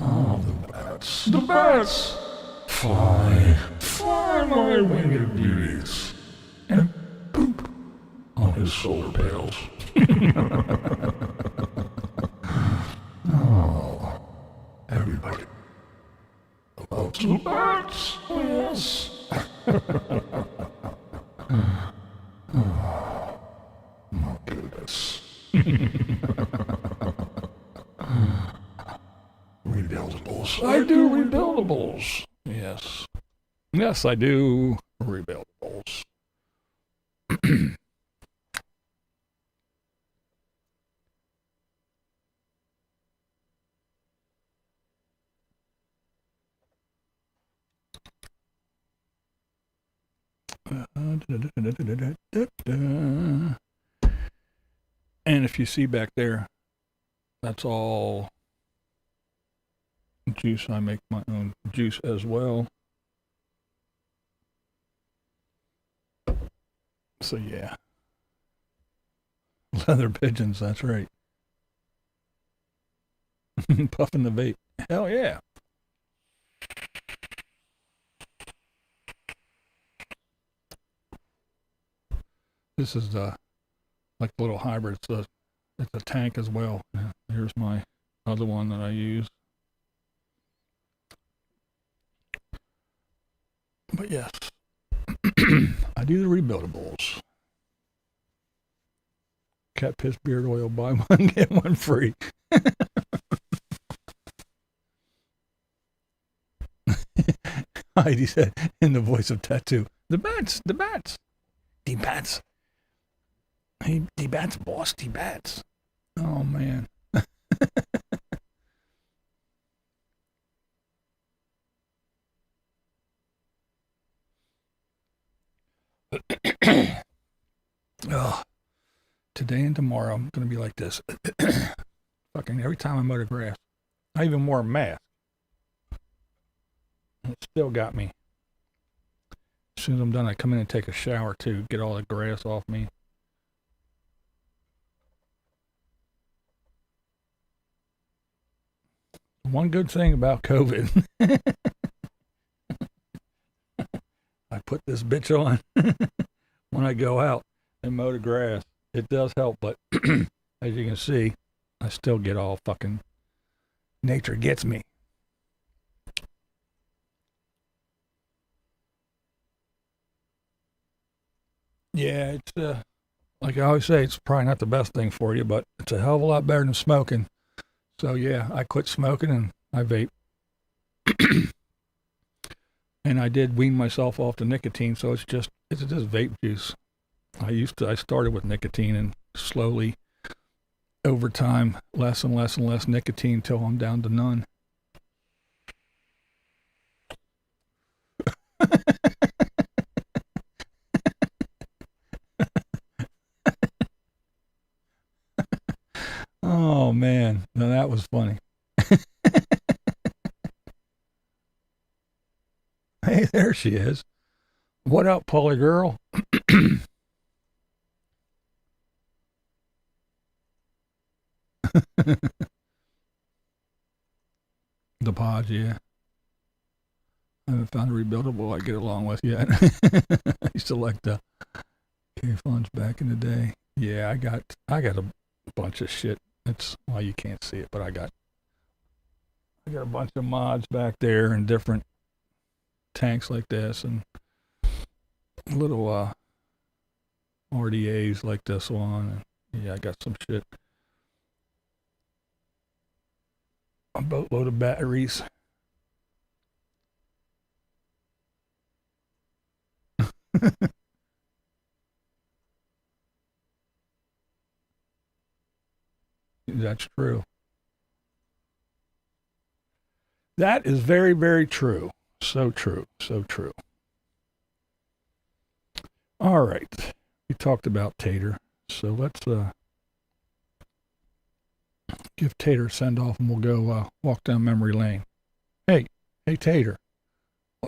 Oh, the bats. The bats! Fly. Fly, my winged beauties. And poop on his solar pails. Oh, everybody loves the bats. Yes. Oh, my goodness. rebuildables. I do rebuildables. Yes. Yes, I do rebuildables. And if you see back there, that's all juice. I make my own juice as well. So yeah. Leather pigeons, that's right. Puffing the vape. Hell yeah. This is like a little hybrid. It's a tank as well. Here's my other one that I use. But yes, I do the rebuildables. Cat piss beard oil, buy one, get one free. Heidi said in the voice of Tattoo, the bats. The bats. Hey, the bats, boss, the bats. Oh, man. Oh, today and tomorrow, I'm going to be like this. Fucking every time I mow the grass. I even wore a mask. It still got me. As soon as I'm done, I come in and take a shower too, get all the grass off me. One good thing about COVID, I put this bitch on when I go out and mow the grass. It does help, but as you can see, I still get all fucking, nature gets me. Yeah, it's like I always say, it's probably not the best thing for you, but it's a hell of a lot better than smoking. So yeah, I quit smoking and I vape. And I did wean myself off the nicotine, so it's just vape juice. I started with nicotine and slowly over time, less and less and less nicotine till I'm down to none. Oh man, now that was funny. Hey, there she is. What up, Polly girl? The pods, yeah. I haven't found a rebuildable I get along with yet. I used to like the K-Funds back in the day. Yeah, I got a bunch of shit. It's, well, you can't see it, but I got a bunch of mods back there and different tanks like this and little RDAs like this one. And yeah, I got some shit. A boatload of batteries. That's true. That is very, very true. So true. So true. All right. We talked about Tater. So let's give Tater a send off and we'll go walk down memory lane. Hey Tater.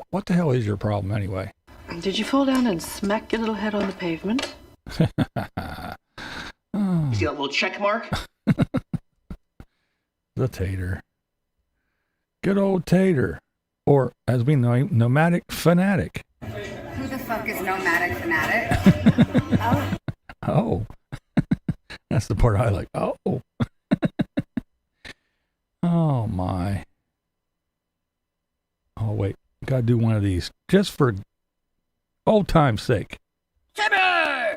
What the hell is your problem anyway? Did you fall down and smack your little head on the pavement? Oh, You see that little check mark? the Tater. Good old Tater. Or, as we know, Nomadic Fanatic. Who the fuck is Nomadic Fanatic? Oh. That's the part I like. Oh. Oh, my. Oh, wait. Gotta do one of these. Just for old time's sake. Timber!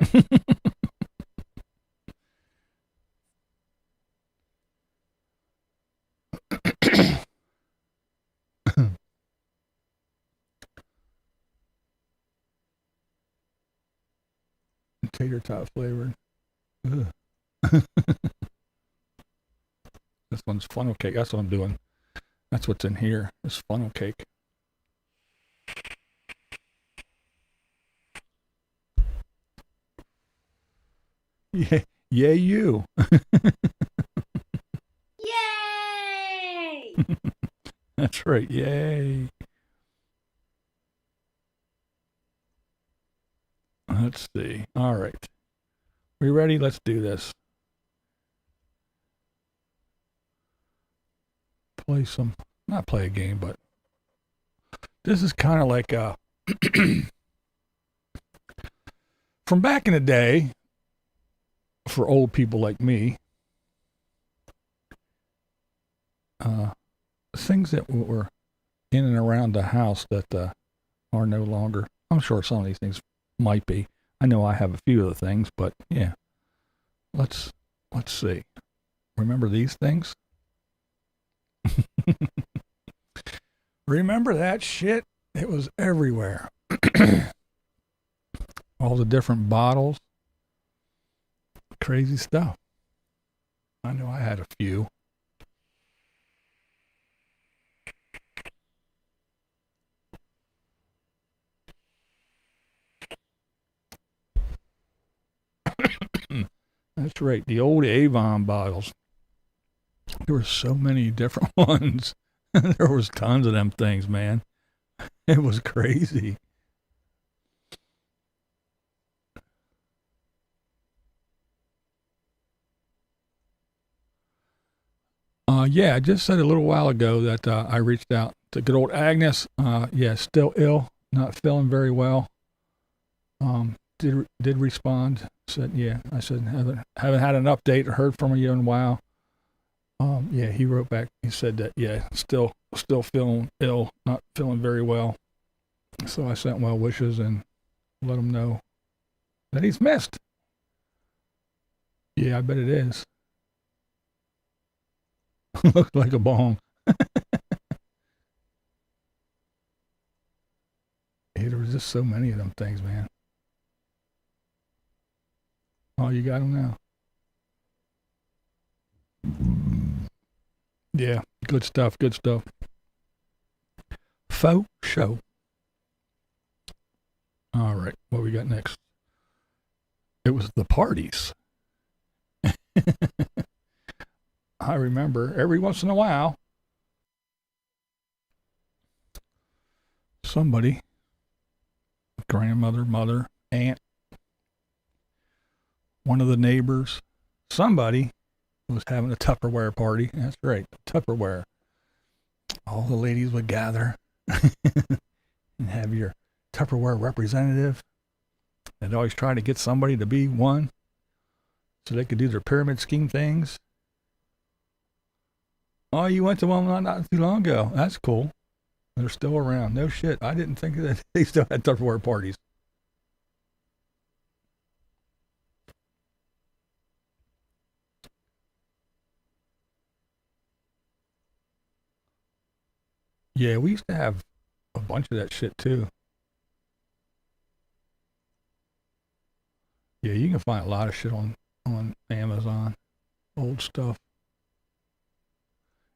tater tot flavored. Ugh. This one's funnel cake. That's what I'm doing. That's what's in here. This funnel cake. Yeah, yay you. Yay! That's right. Yay. Let's see. All right. We ready? Let's do this. Not play a game, but this is kind of like from back in the day, for old people like me, things that were in and around the house that are no longer. I'm sure some of these things might be. I know I have a few of the things, but yeah. Let's see. Remember these things? Remember that shit? It was everywhere. All the different bottles. Crazy stuff. I know I had a few. That's right, the old Avon bottles. There were so many different ones. There was tons of them things, man. It was crazy. Yeah, I just said a little while ago that I reached out to good old Agnes. Yeah, still ill, not feeling very well. Did respond. Said, yeah. I said, haven't had an update or heard from you in a while. Yeah, he wrote back. He said that, yeah, still feeling ill, not feeling very well. So I sent well wishes and let him know that he's missed. Yeah, I bet it is. Looks like a bong. Yeah, there was just so many of them things, man. Oh, you got them now. Yeah, good stuff, good stuff. Faux show. All right, what we got next? It was the parties. I remember every once in a while, somebody, grandmother, mother, aunt, one of the neighbors, somebody was having a Tupperware party. That's right, Tupperware. All the ladies would gather and have your Tupperware representative. They'd always try to get somebody to be one so they could do their pyramid scheme things. Oh, you went to one not too long ago. That's cool. They're still around. No shit. I didn't think that they still had Tupperware parties. Yeah, we used to have a bunch of that shit too. Yeah, you can find a lot of shit on Amazon. Old stuff.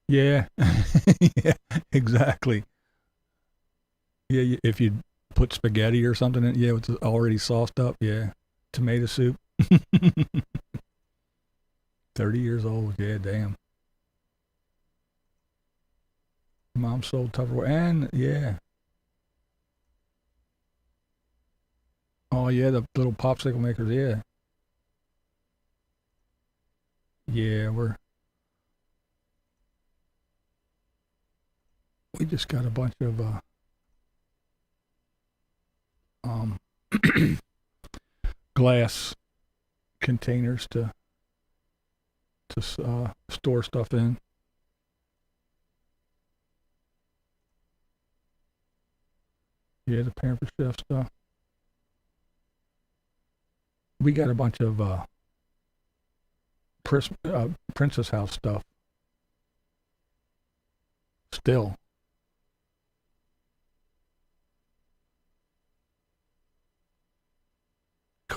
Yeah. Yeah, exactly. Yeah, if you put spaghetti or something in, yeah, it's already sauced up. Yeah. Tomato soup. 30 years old. Yeah, damn. Mom sold Tupperware. And, yeah. Oh, yeah, the little popsicle makers. Yeah. Yeah, we just got a bunch of glass containers to store stuff in. Yeah, the Pampered Chef stuff. We got a bunch of Princess House stuff. Still.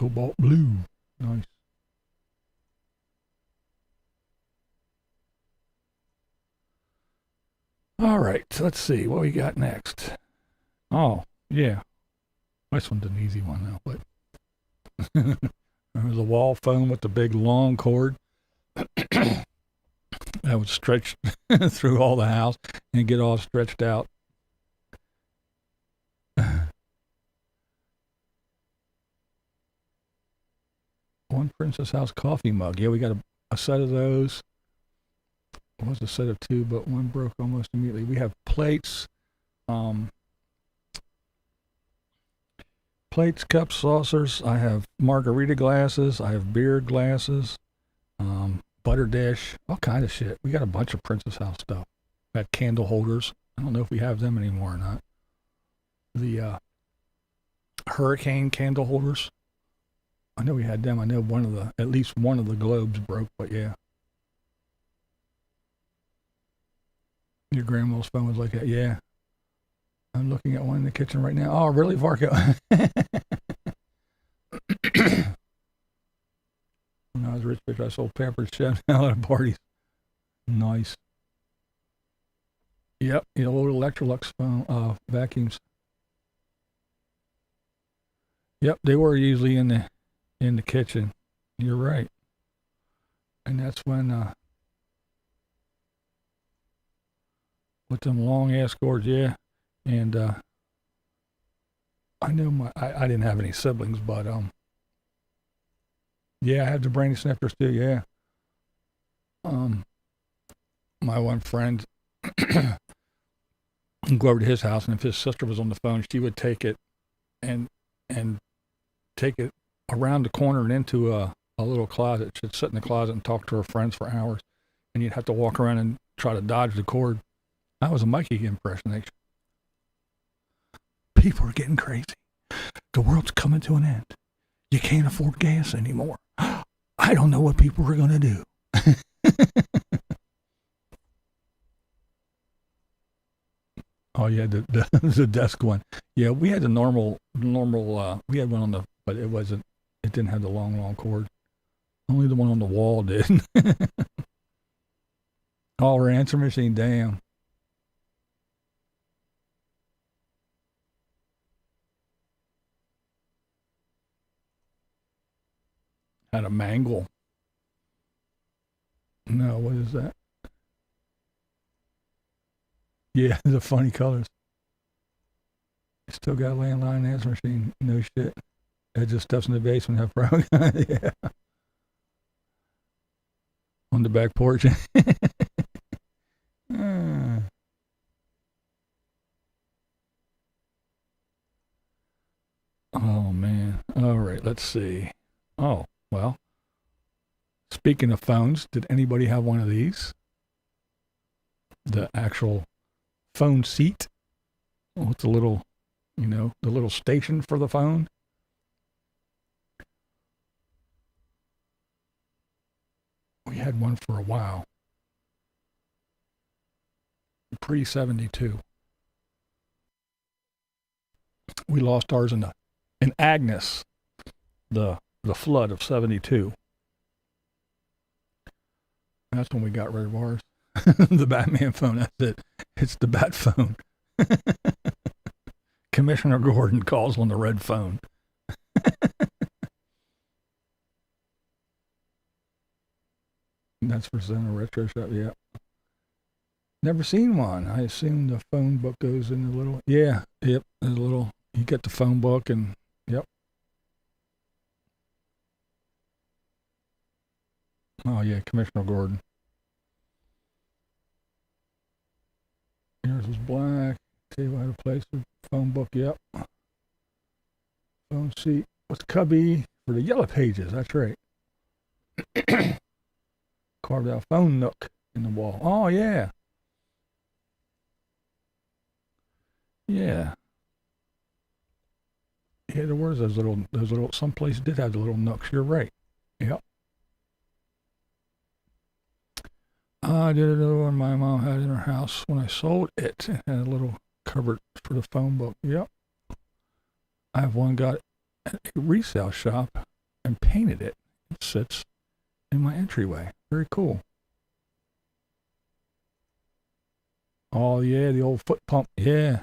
Cobalt blue. Nice. All right, let's see what we got next. Oh, yeah. This one's an easy one now, but there was a wall phone with the big long cord that would stretch through all the house and get all stretched out. One Princess House coffee mug. Yeah, we got a set of those. It was a set of two, but one broke almost immediately. We have plates, cups, saucers. I have margarita glasses. I have beer glasses, butter dish, all kind of shit. We got a bunch of Princess House stuff. Got candle holders. I don't know if we have them anymore or not. The hurricane candle holders. I know we had them. I know at least one of the globes broke, but yeah. Your grandma's phone was like that. Yeah. I'm looking at one in the kitchen right now. Oh, really, Varco? When I was a rich bitch, I sold Pampers Chef now at parties. Nice. Yep, old Electrolux phone, vacuums. Yep, they were usually in the kitchen. You're right. And that's when with them long ass cords, yeah. And I know I didn't have any siblings, but yeah, I had the brain sniffers too, yeah. My one friend would go over to his house, and if his sister was on the phone, she would take it and take it around the corner and into a little closet. She'd sit in the closet and talk to her friends for hours, and you'd have to walk around and try to dodge the cord. That was a Mikey impersonation. People are getting crazy. The world's coming to an end. You can't afford gas anymore. I don't know what people are going to do. Oh yeah, the desk one. Yeah, we had the normal. We had one on the, but it didn't have the long cord. Only the one on the wall did. Oh, our answer machine, damn. Had a mangle. No, what is that? Yeah, the funny colors. Still got a landline answer machine. No shit. It just stuffs in the basement. Have pro. Yeah. On the back porch. Oh man. All right. Let's see. Oh well. Speaking of phones, did anybody have one of these? The actual phone seat with the little, the little station for the phone. We had one for a while. Pre-72. We lost ours in Agnes, the flood of 72. That's when we got rid of ours. The Batman phone, that's it. It's the Bat phone. Commissioner Gordon calls on the red phone. That's for Center Retro Shop, yeah. Never seen one. I assume the phone book goes in the little, yeah, yep, the little, you get the phone book and, yep. Oh yeah, Commissioner Gordon. Yours was black. Table had a place with phone book, yep. Phone seat with cubby for the yellow pages, that's right. Carved out phone nook in the wall. Oh yeah. Yeah. Yeah, there was those little, some places did have the little nooks, you're right. Yep. I did another one my mom had in her house when I sold it. It had a little cupboard for the phone book. Yep. I have one got at a resale shop and painted it. It sits in my entryway. Very cool. Oh yeah, the old foot pump. Yeah.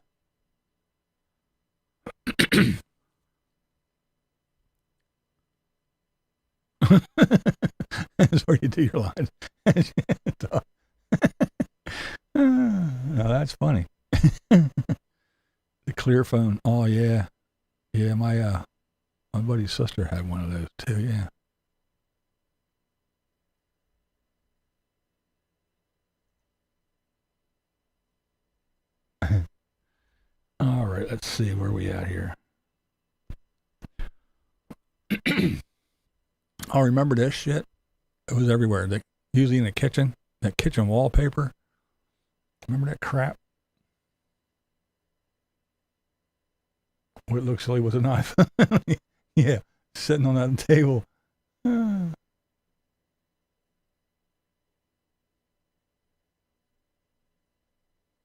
That's where you do your lines. Now that's funny. The clear phone. Oh yeah. Yeah, my buddy's sister had one of those too, yeah. All right, let's see where we at here. I remember this shit. It was everywhere. Usually in the kitchen, that kitchen wallpaper. Remember that crap? What it looks silly with a knife. Yeah, sitting on that table.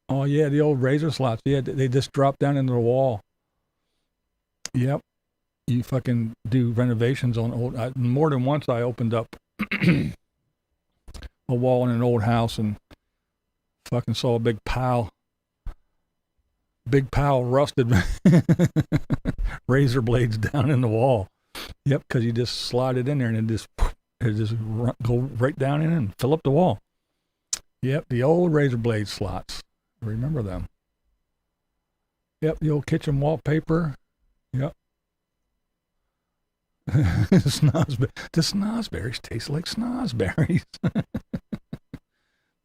Oh yeah, the old razor slots. Yeah, they just drop down into the wall. Yep. You fucking do renovations on old. More than once I opened up a wall in an old house and fucking saw a big pile rusted razor blades down in the wall. Yep, because you just slide it in there and it just go right down in and fill up the wall. Yep, the old razor blade slots. Remember them. Yep, the old kitchen wallpaper. Yep. The snozberries taste like snozberries. But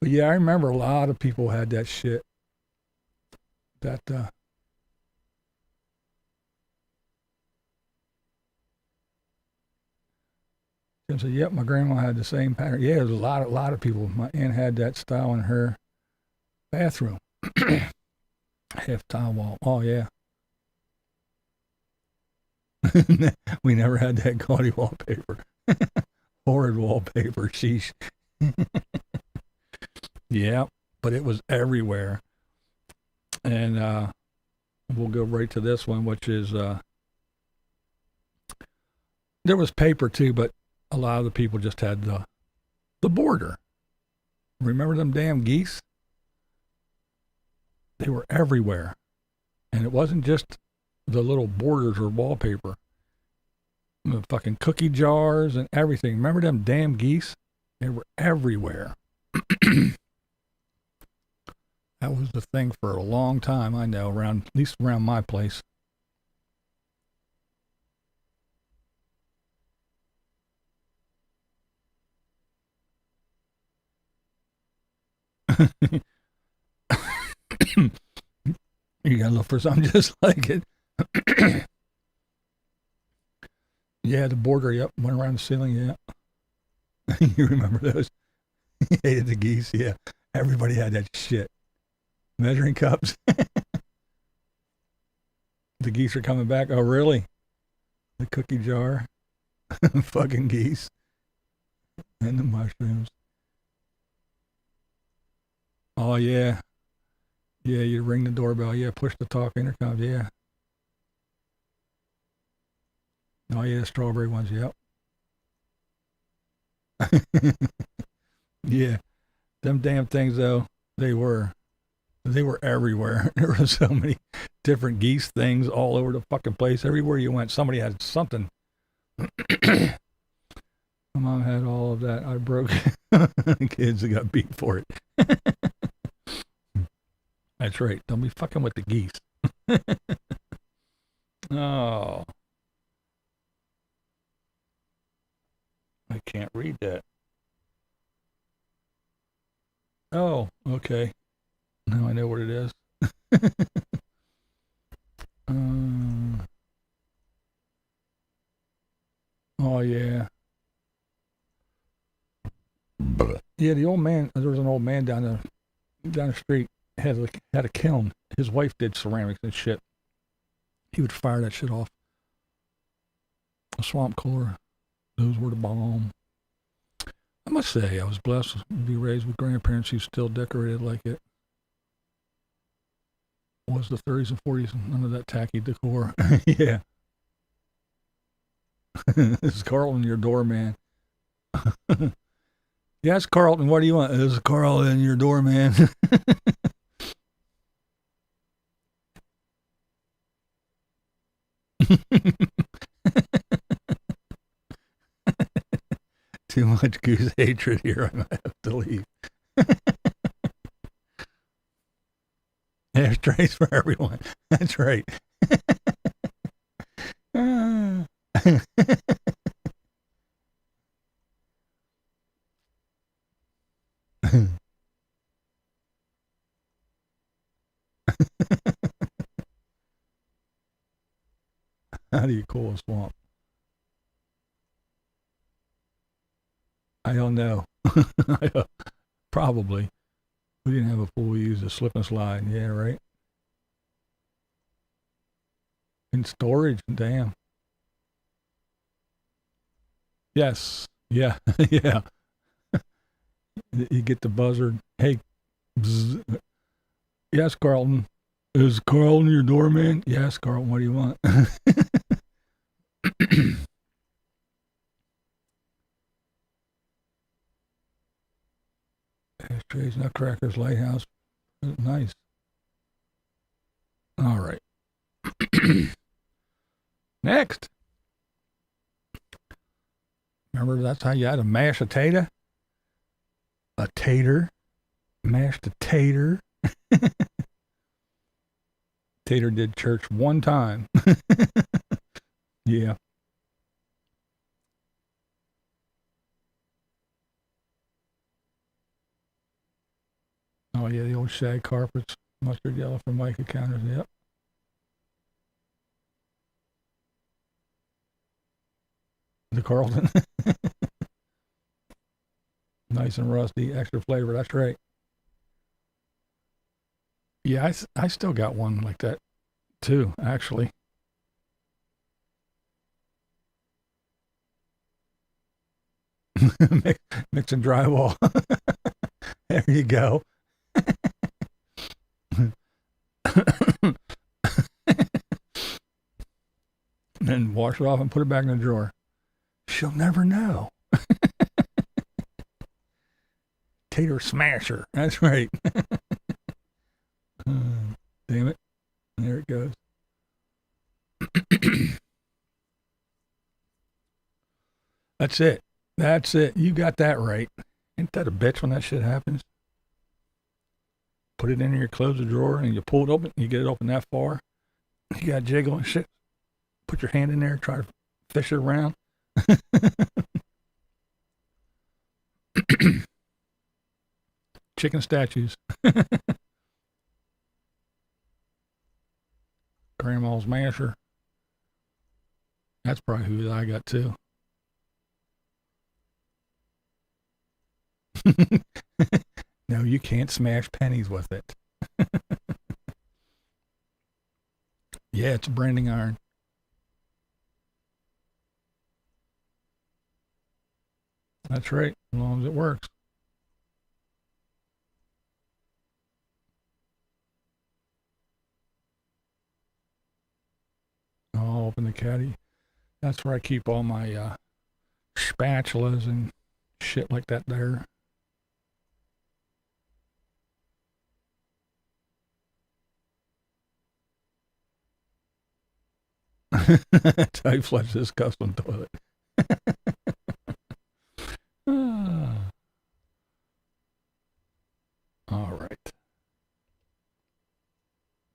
yeah, I remember a lot of people had that shit. And said, yep, my grandma had the same pattern. Yeah, there's a lot of people. My aunt had that style in her bathroom. Half tile wall. Oh yeah. We never had that gaudy wallpaper. Horrid wallpaper. Sheesh. Yeah, but it was everywhere. And we'll go right to this one, which is there was paper too, but a lot of the people just had the border. Remember them damn geese? They were everywhere. And it wasn't just the little borders or wallpaper. The fucking cookie jars and everything. Remember them damn geese? They were everywhere. That was the thing for a long time, I know, at least around my place. You gotta look for something just like it. Yeah, the border, yep, went around the ceiling, yeah. You remember those? Hated the geese, yeah. Everybody had that shit. Measuring cups. The geese are coming back. Oh, really? The cookie jar. Fucking geese. And the mushrooms. Oh, yeah. Yeah, you ring the doorbell. Yeah, push the talk intercom. Yeah. Oh, yeah, the strawberry ones. Yep. Yeah. Them damn things, though, they were everywhere. There were so many different geese things all over the fucking place. Everywhere you went, somebody had something. My mom had all of that. I broke kids that got beat for it. That's right. Don't be fucking with the geese. Oh. I can't read that. Oh, okay. Now I know what it is. Oh, yeah. Yeah, the old man, there was an old man down the street, had a kiln. His wife did ceramics and shit. He would fire that shit off. A swamp cooler. Those were the bomb. I must say, I was blessed to be raised with grandparents who still decorated like it was the 30s and 40s, none of that tacky decor. Yeah. This is Carlton, your doorman. Yes, Carlton, what do you want? This is Carlton, your doorman. Too much goose hatred here. I might have to leave. Ashtrays for everyone. That's right. How do you cool a swamp? I don't know. Probably. We didn't have a pool. We used a slip and slide. Yeah, right. In storage. Damn. Yes. Yeah. Yeah. You get the buzzard. Hey. Bzz. Yes, Carlton. Is Carlton your doorman? Yes, Carlton. What do you want? Ashtrays, Nutcrackers, Lighthouse. Nice. All right. Next. Remember, that's how you had to mash a tater? A tater. Mashed a tater. Tater did church one time. Yeah. Oh, yeah, the old shag carpets, mustard yellow for mica counters, yep. The Carlton. Nice and rusty, extra flavor, that's right. Yeah, I still got one like that, too, actually. Mixing drywall. There you go. And wash it off and put it back in the drawer. She'll never know. Tater smasher. That's right. Damn it. There it goes. That's it. That's it. You got that right. Ain't that a bitch when that shit happens? Put it in here, close the drawer, and you pull it open. You get it open that far. You got jiggle and shit. Put your hand in there, try to fish it around. Chicken statues. Grandma's masher. That's probably who I got too. No, you can't smash pennies with it. Yeah, it's a branding iron. That's right, as long as it works. I'll open the caddy. That's where I keep all my spatulas and shit like that there. That's how you flush this custom toilet. All right.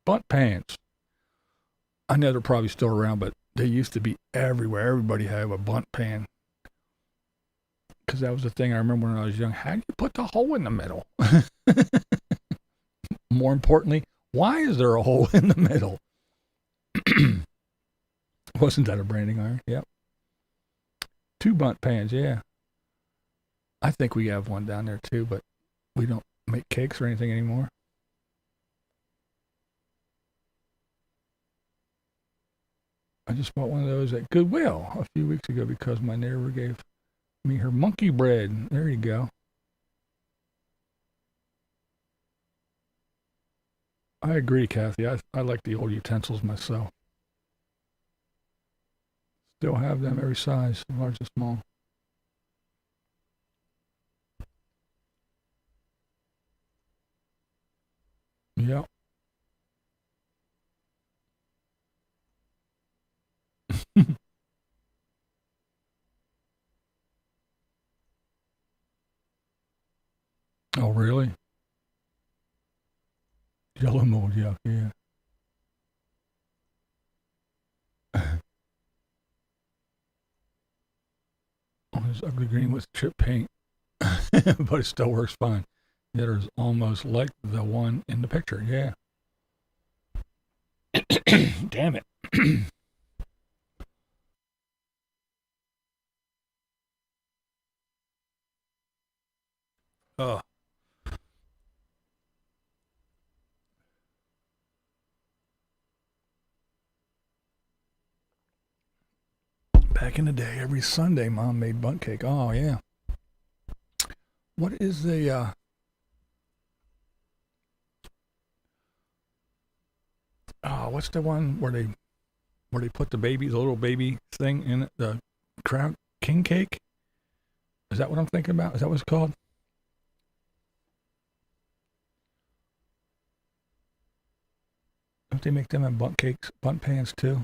Bunt pans. I know they're probably still around, but they used to be everywhere. Everybody had a bunt pan. Because that was the thing I remember when I was young. How do you put the hole in the middle? More importantly, why is there a hole in the middle? Wasn't that a branding iron? Yep. 2 bunt pans, yeah. I think we have one down there too, but we don't make cakes or anything anymore. I just bought one of those at Goodwill a few weeks ago because my neighbor gave me her monkey bread. There you go. I agree, Kathy. I like the old utensils myself. Still have them every size, large and small. Yep. Oh, really? Yellow mold, yeah, yeah. Oh, this ugly green with chip paint, but it still works fine. It is almost like the one in the picture, yeah. Damn it. Oh. Back in the day, every Sunday, Mom made bundt cake. Oh, yeah. What is the, what's the one where they put the baby, the little baby thing in it, the crown king cake? Is that what I'm thinking about? Is that what it's called? Don't they make them in bundt cakes, bundt pans too?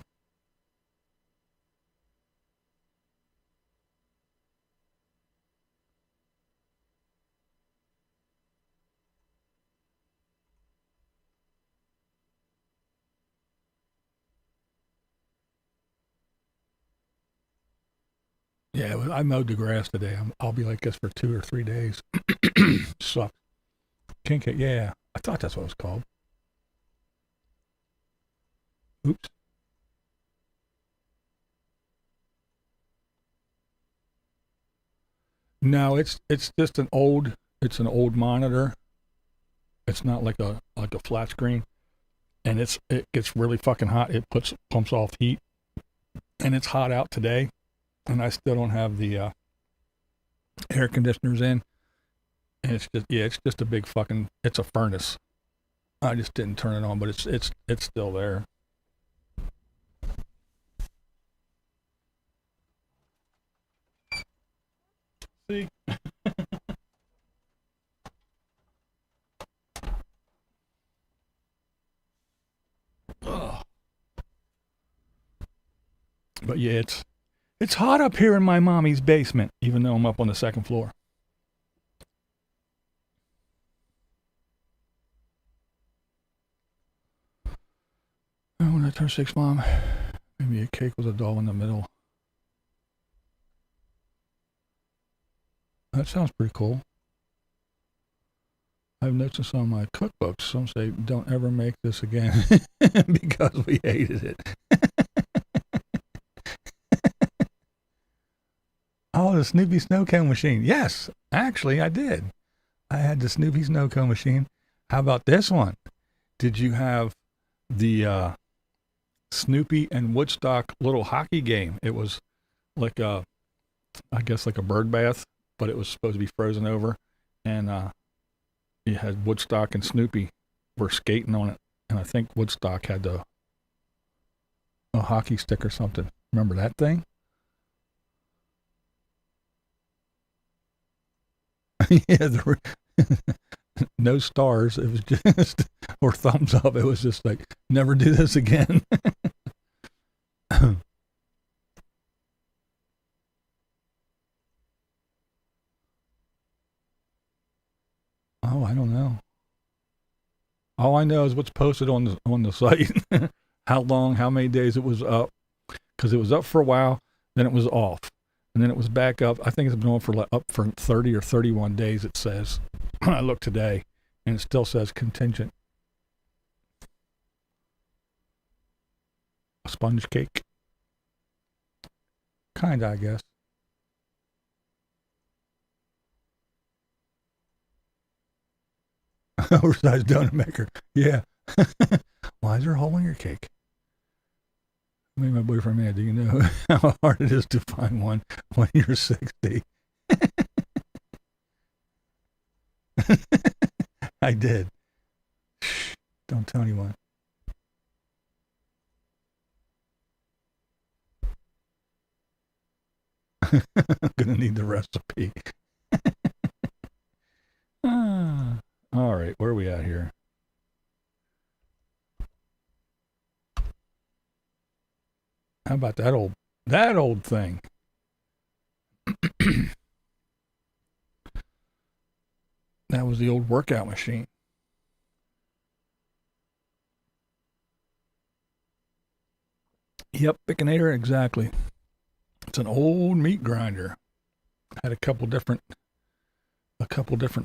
Yeah, I mowed the grass today. I'll be like this for 2 or 3 days. Sucks. King cake, yeah. I thought that's what it was called. Oops. No, it's just an old monitor. It's not like a flat screen, and it gets really fucking hot. It pumps off heat, and it's hot out today, and I still don't have the air conditioners in, and it's just a big fucking, it's a furnace. I just didn't turn it on, but it's still there. See. But yeah, it's hot up here in my mommy's basement, even though I'm up on the second floor. And when I turned 6, Mom, maybe a cake with a doll in the middle. That sounds pretty cool. I've noticed on my cookbooks, some say, don't ever make this again because we hated it. Oh, the Snoopy snow cone machine. Yes, actually, I did. I had the Snoopy snow cone machine. How about this one? Did you have the Snoopy and Woodstock little hockey game? It was like I guess like a bird bath, but it was supposed to be frozen over. And you had Woodstock and Snoopy were skating on it. And I think Woodstock had a hockey stick or something. Remember that thing? Yeah, no stars. It was just, or thumbs up. It was just like, never do this again. Oh, I don't know. All I know is what's posted on the site. How long, how many days it was up. Because it was up for a while, then it was off. And then it was back up. I think it's been on for up for 30 or 31 days, it says. I looked today, and it still says contingent. A sponge cake. Kinda, I guess. Oversized donut maker. Yeah. Why is there a hole in your cake? I mean, my boyfriend, man, do you know how hard it is to find one when you're 60? I did. Shh, don't tell anyone. I'm gonna need the recipe. All right, where are we at here? How about that old thing? That was the old workout machine. Yep, Baconator, exactly. It's an old meat grinder. Had a couple different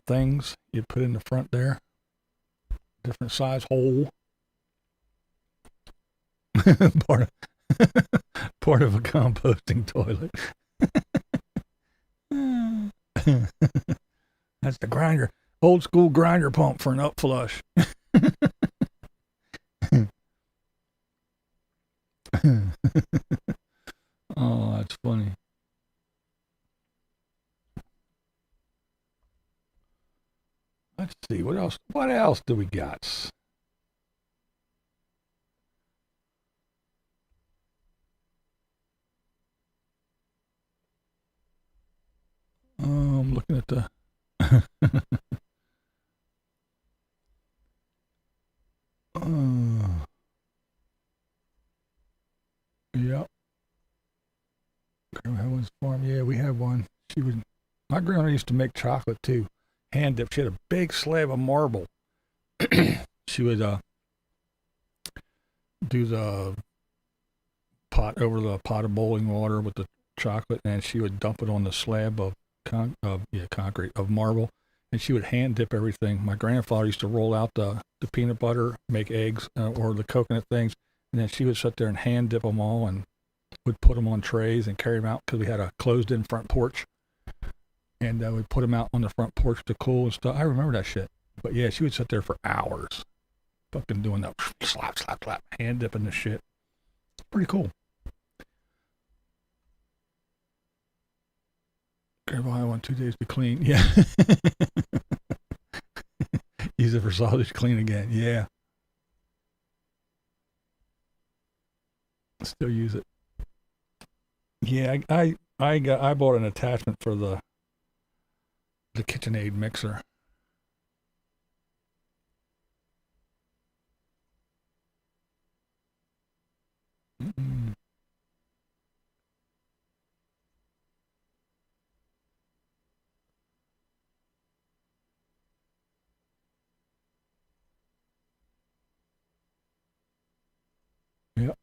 things you put in the front there. Different size hole. part of a composting toilet. That's the grinder. Old school grinder pump for an up flush. Oh, that's funny. Let's see, what else do we got? I'm looking at the yep. Grandma had one's farm. Yeah, we have one. My grandma used to make chocolate too. Hand dip. She had a big slab of marble. She would do the pot over the pot of boiling water with the chocolate, and she would dump it on the slab of concrete of marble, and she would hand dip everything. My grandfather used to roll out the peanut butter, make eggs or the coconut things, and then she would sit there and hand dip them all and would put them on trays and carry them out because we had a closed-in front porch, and we'd put them out on the front porch to cool and stuff. I remember that shit. But yeah, she would sit there for hours, fucking doing that slap, hand dipping the shit. Pretty cool. Grandpa, I want 2 days to clean. Yeah. Use it for sausage, clean again. Yeah. Still use it. Yeah, I bought an attachment for the KitchenAid mixer. Mm-mm. Yep.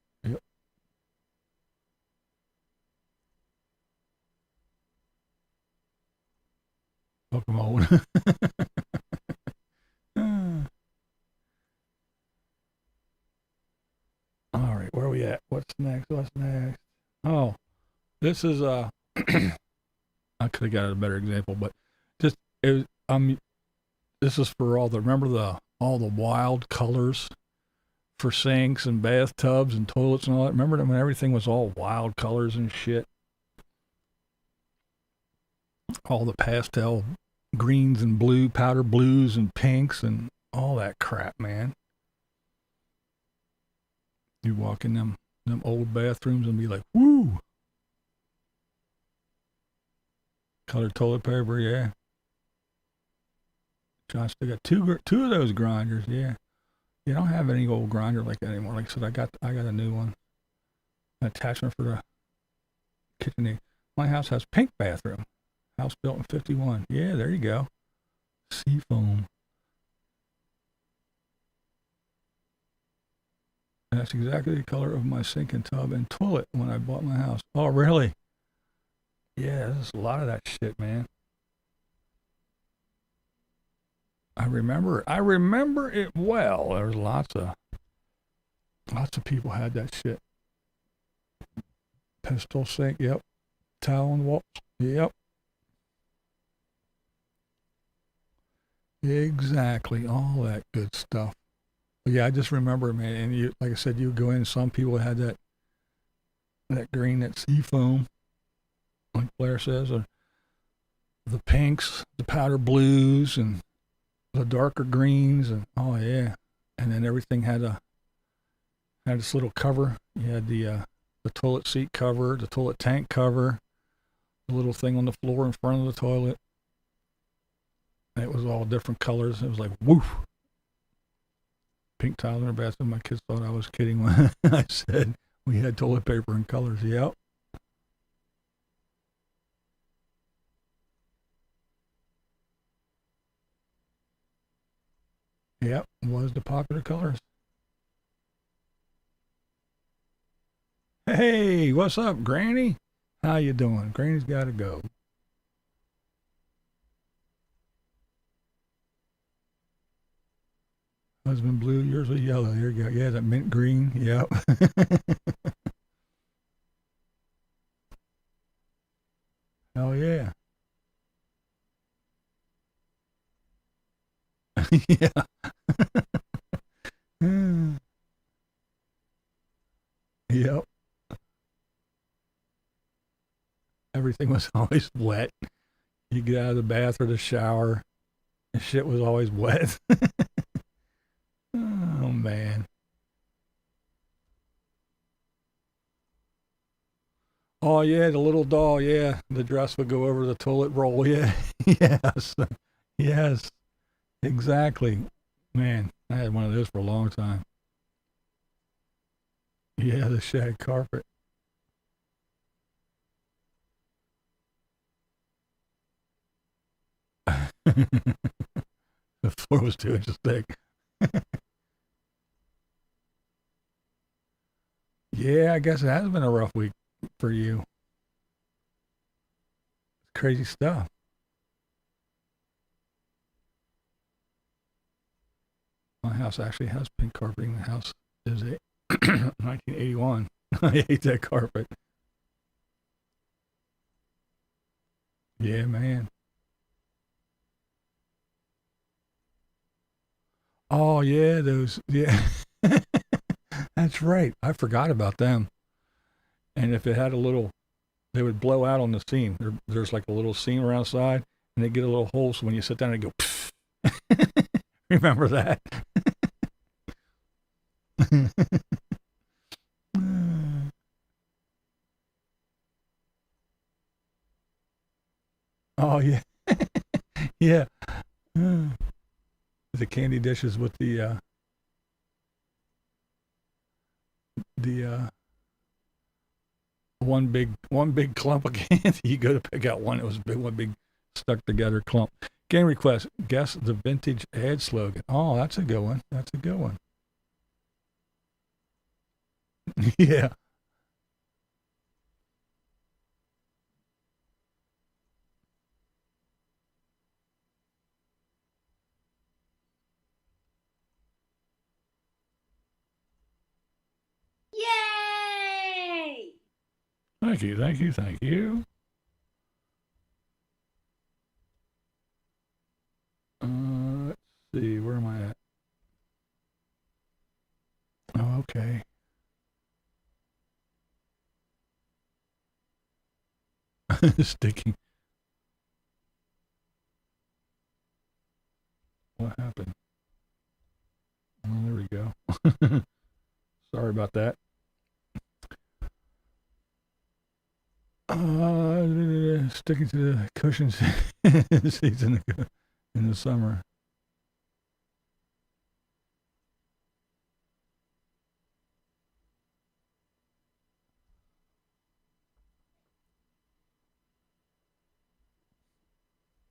Welcome old. All right, where are we at? What's next? Oh, this is I could have got a better example, but just this is for all the wild colors for sinks and bathtubs and toilets and all that. Remember when everything was all wild colors and shit? All the pastel greens and blue, powder blues and pinks and all that crap, man. You walk in them old bathrooms and be like, woo! Colored toilet paper, yeah. John still got two of those grinders, yeah. You don't have any old grinder like that anymore. Like I said, I got a new one. An attachment for the KitchenAid. My house has pink bathroom. House built in 51. Yeah, there you go. Seafoam. That's exactly the color of my sink and tub and toilet when I bought my house. Oh, really? Yeah, there's a lot of that shit, man. I remember it well. There was lots of people had that shit. Pistol sink, yep. Towel and wall, yep. Exactly, all that good stuff. But yeah, I just remember, man, and you, like I said, you go in, some people had that green, that sea foam, like Blair says, or the pinks, the powder blues, and the darker greens, and oh yeah, and then everything had this little cover. You had the toilet seat cover, the toilet tank cover, the little thing on the floor in front of the toilet. And it was all different colors. It was like, woof. Pink tile in our bathroom. My kids thought I was kidding when I said we had toilet paper in colors. Yep. Yep, was the popular colors. Hey, what's up, Granny? How you doing? Granny's got to go. Husband blue, yours was yellow. There you go. Yeah, that mint green. Yep. Hell yeah. Yeah. Yep. Everything was always wet. You get out of the bath or the shower, the shit was always wet. Oh, man. Oh, yeah, the little doll, yeah. The dress would go over the toilet roll, yeah. Yes. Yes. Exactly. Man, I had one of those for a long time. Yeah, the shag carpet. The floor was 2 inches thick. Yeah, I guess it has been a rough week for you. Crazy stuff. My house actually has pink carpeting. The house is a 1981. I hate that carpet. Yeah, man. Oh, yeah, those, yeah. That's right. I forgot about them. And if it had a little, they would blow out on the seam. There's like a little seam around the side, and they get a little hole, so when you sit down, they go, pfft. Remember that? Oh, yeah. Yeah. The candy dishes with the one big clump of candy. You go to pick out one. It was one big stuck together clump. Game request. Guess the vintage ad slogan. Oh, that's a good one. That's a good one. Yeah. Yay! Thank you. Thank you. Thank you. Let's see. Where am I at? Oh, okay. Sticking. What happened? Oh, there we go. Sorry about that. Sticking to the cushions seats in the summer.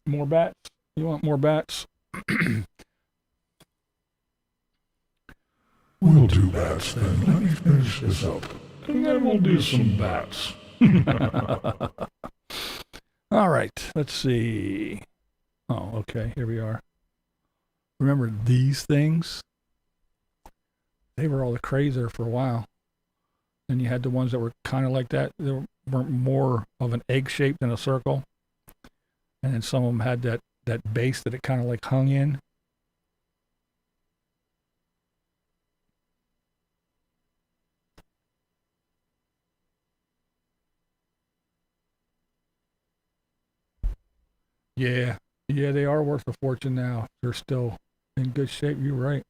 More bats? You want more bats? We'll do bats then. Let me finish this up. And then we'll do some bats. All right, let's see. Oh, okay, here we are. Remember these things? They were all the craze there for a while. Then you had the ones that were kind of like that. They were more of an egg shape than a circle. And then some of them had that base that it kind of like hung in. Yeah. Yeah, they are worth a fortune now. They're still in good shape. You're right.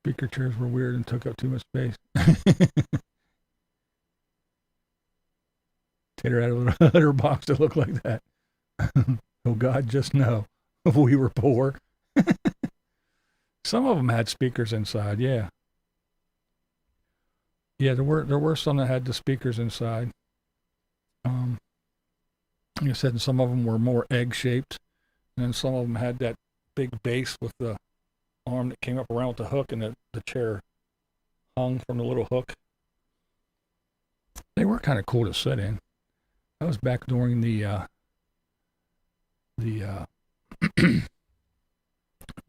Speaker chairs were weird and took up too much space. Tater had a little litter box that looked like that. Oh God, just know if we were poor. Some of them had speakers inside, yeah. Yeah, there were some that had the speakers inside. Like I said, some of them were more egg-shaped, and then some of them had that big base with the arm that came up around with the hook, and the chair hung from the little hook. They were kind of cool to sit in. That was back during the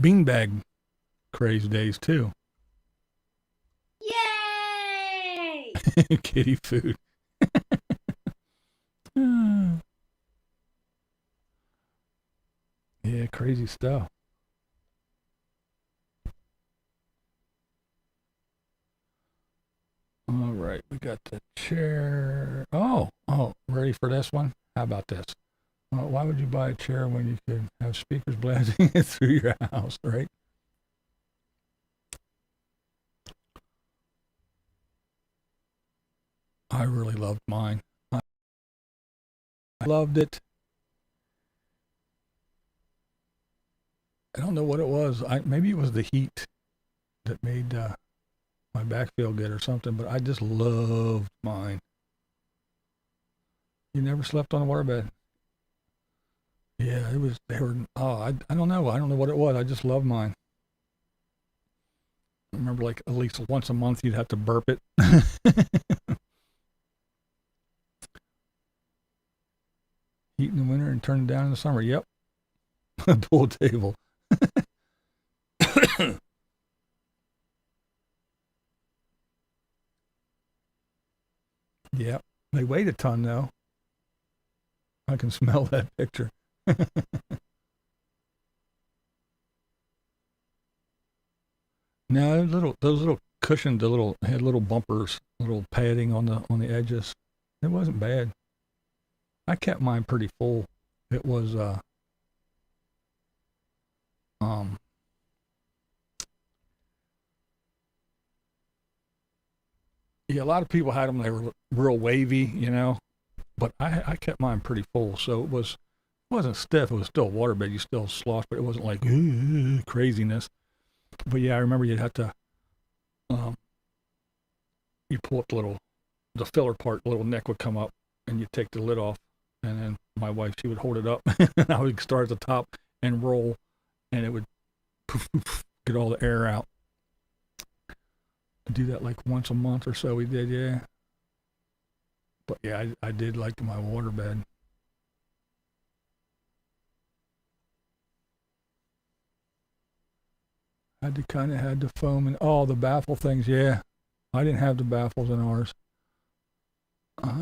beanbag craze days too. Yay! Kitty food. Yeah, crazy stuff. All right, we got the chair. Oh, ready for this one? How about this? Why would you buy a chair when you could have speakers blasting it through your house, right? I really loved mine. I loved it. I don't know what it was. Maybe it was the heat that made my back feel good or something, but I just loved mine. You never slept on a waterbed? Yeah, they were, I don't know. I don't know what it was. I just loved mine. I remember like at least once a month you'd have to burp it. Heat in the winter and turn it down in the summer. Yep. Pool table. Yep. They weighed a ton though. I can smell that picture. No, those little cushioned, had little bumpers, little padding on the edges. It wasn't bad. I kept mine pretty full. It was yeah, a lot of people had them. They were real wavy, but I kept mine pretty full, so it wasn't stiff. It was still a waterbed. You still slosh, but it wasn't like craziness. But yeah, I remember you'd have to you pull up the filler part, the little neck would come up, and you take the lid off, and then my wife, she would hold it up, and I would start at the top and roll, and it would poof, poof, get all the air out. Do that like once a month or so we did, yeah. But yeah, I did like my waterbed. Had the foam and the baffle things, yeah. I didn't have the baffles in ours.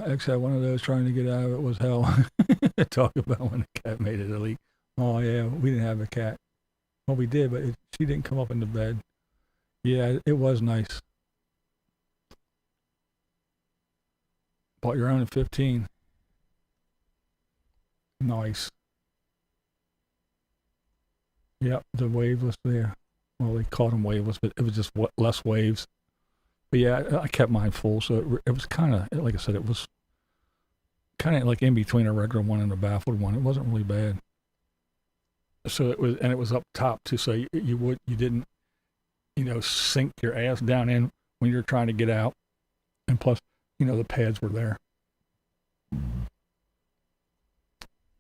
X had one of those, trying to get out of it was hell. Talk about when the cat made it a leak. Oh yeah, we didn't have a cat. Well, we did, but she didn't come up in the bed. Yeah, it was nice. Bought your own at 15. Nice. Yep, the waveless there. Well, they called them waveless, but it was just less waves. But yeah, I kept mine full, so it was kind of, like I said, it was kind of like in between a regular one and a baffled one. It wasn't really bad. So it was up top too, so you didn't, sink your ass down in when you're trying to get out, and plus, the pads were there.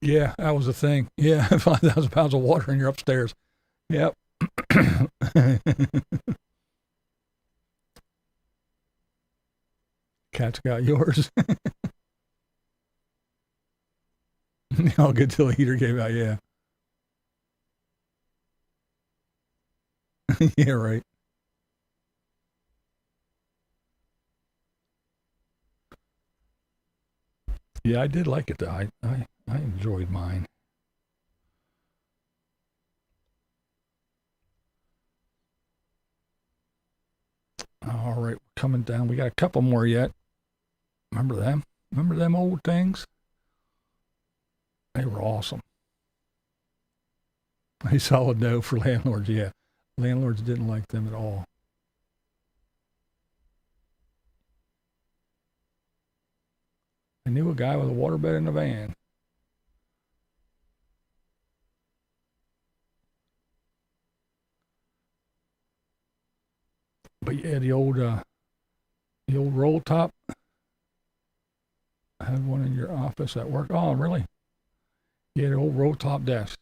Yeah, that was the thing. Yeah, 5,000 pounds of water and you're upstairs. Yep. Cat's got yours. All good till the heater came out, yeah. Yeah, right. Yeah, I did like it though. I enjoyed mine. All right, we're coming down. We got a couple more yet. Remember them? Remember them old things? They were awesome. A solid no for landlords, yeah. Landlords didn't like them at all. I knew a guy with a waterbed in a van. But yeah, the old roll top. I had one in your office at work. Oh, really? Yeah, the old roll top desk.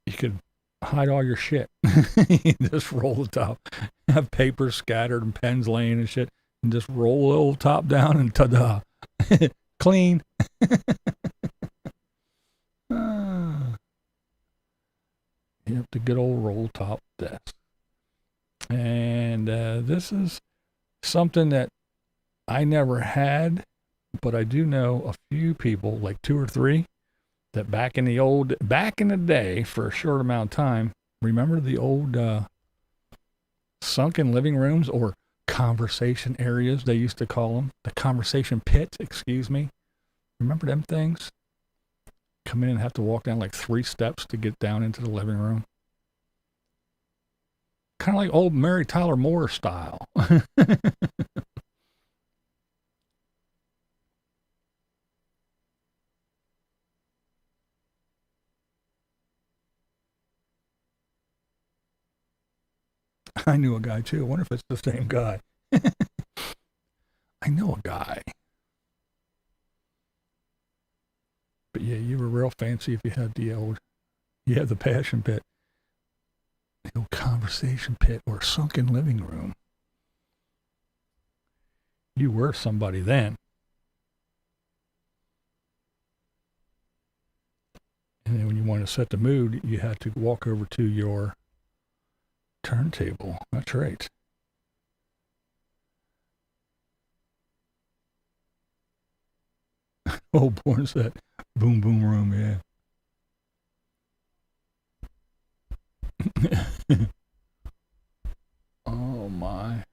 You could hide all your shit. You just roll the top, have papers scattered and pens laying and shit, and just roll the old top down and ta-da, clean. Yep, the good old roll top desk. And this is something that I never had, but I do know a few people, like 2 or 3, that back in the day, for a short amount of time, remember the old sunken living rooms, or conversation areas, they used to call them, the conversation pit, excuse me. Remember them things? Come in and have to walk down like 3 steps to get down into the living room. Kind of like old Mary Tyler Moore style. I knew a guy too. I wonder if it's the same guy. I know a guy. But yeah, you were real fancy if you had the passion pit. The old conversation pit or sunken living room. You were somebody then. And then when you wanted to set the mood, you had to walk over to your turntable. That's right. Oh, born set. Boom, boom room, yeah. Oh, my.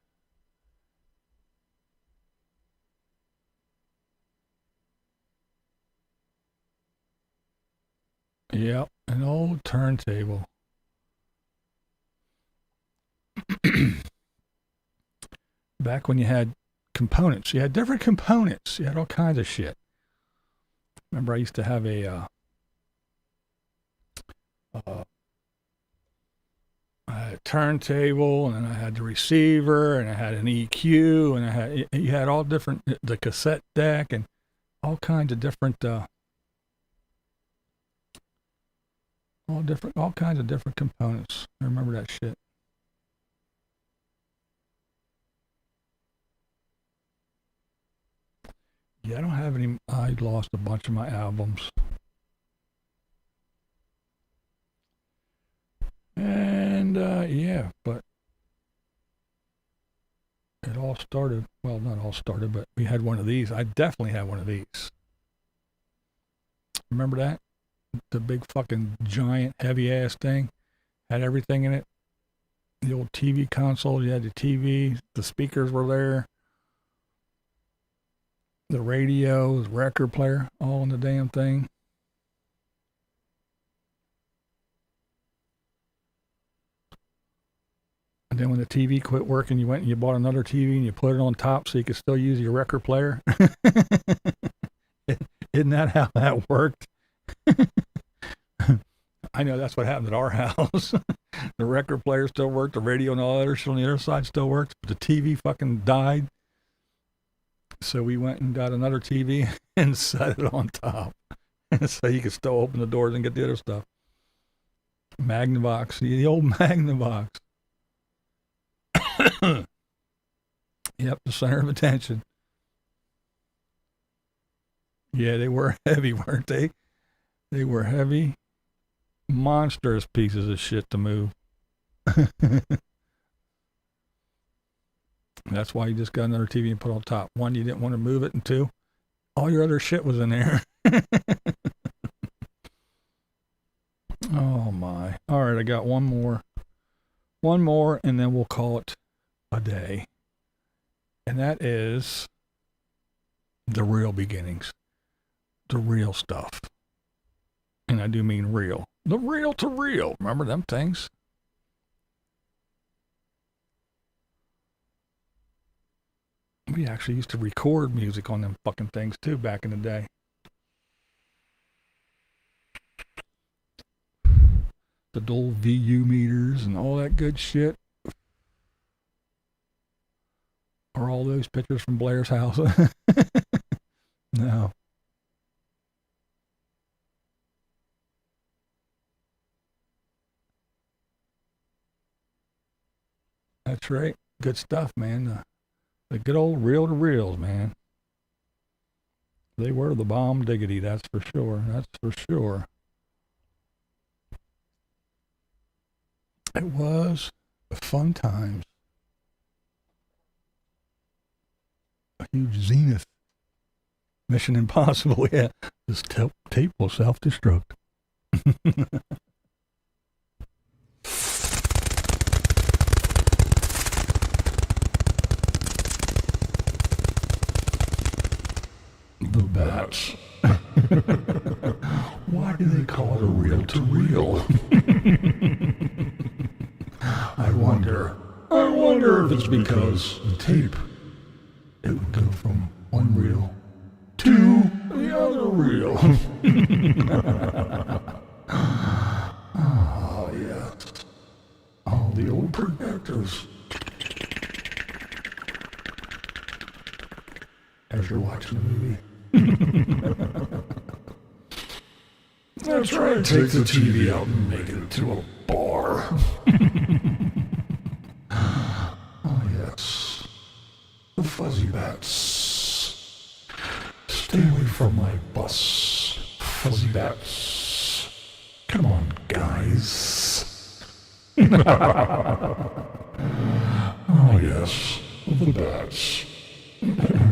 Yep, an old turntable. Back when you had components, you had different components. You had all kinds of shit. Remember, I used to have a turntable, and I had the receiver, and I had an EQ, and you had all different, the cassette deck, and all kinds of different all kinds of different components. I remember that shit. Yeah, I don't have any. I lost a bunch of my albums. And yeah, but it all started, well, not all started, but we had one of these. I definitely had one of these. Remember that? The big fucking giant heavy ass thing. Had everything in it. The old TV console, you had the TV, the speakers were there. The radio, the record player, all in the damn thing. And then when the TV quit working, you went and you bought another TV and you put it on top so you could still use your record player. Isn't that how that worked? I know that's what happened at our house. The record player still worked, the radio and all that other shit on the other side still worked, but the TV fucking died. So we went and got another TV and set it on top so you could still open the doors and get the other stuff. Magnavox, the old Magnavox. Yep, the center of attention. Yeah, they were heavy, weren't they? They were heavy, monstrous pieces of shit to move. That's why you just got another TV and put on top. 1, you didn't want to move it, and 2, all your other shit was in there. Oh my. All right, I got one more. One more, and then we'll call it a day. And that is the real beginnings. The real stuff. And I do mean real. The real to real. Remember them things? We actually used to record music on them fucking things too back in the day. The old VU meters and all that good shit. Are all those pictures from Blair's house? No. That's right. Good stuff, man. The good old reel-to-reels, man. They were the bomb diggity, that's for sure. That's for sure. It was fun times. A huge zenith. Mission Impossible, yeah. This tape will self-destruct. The bats. Why do they call it a reel-to-reel? I wonder if it's because the tape, it would go from one reel to the other reel. Oh, yes. All the old projectors. As you're watching the movie. That's right. Take the TV out and make it into a bar. Oh, yes. The fuzzy bats. Stay away from my bus. Fuzzy bats. Come on, guys. Oh, yes. The bats.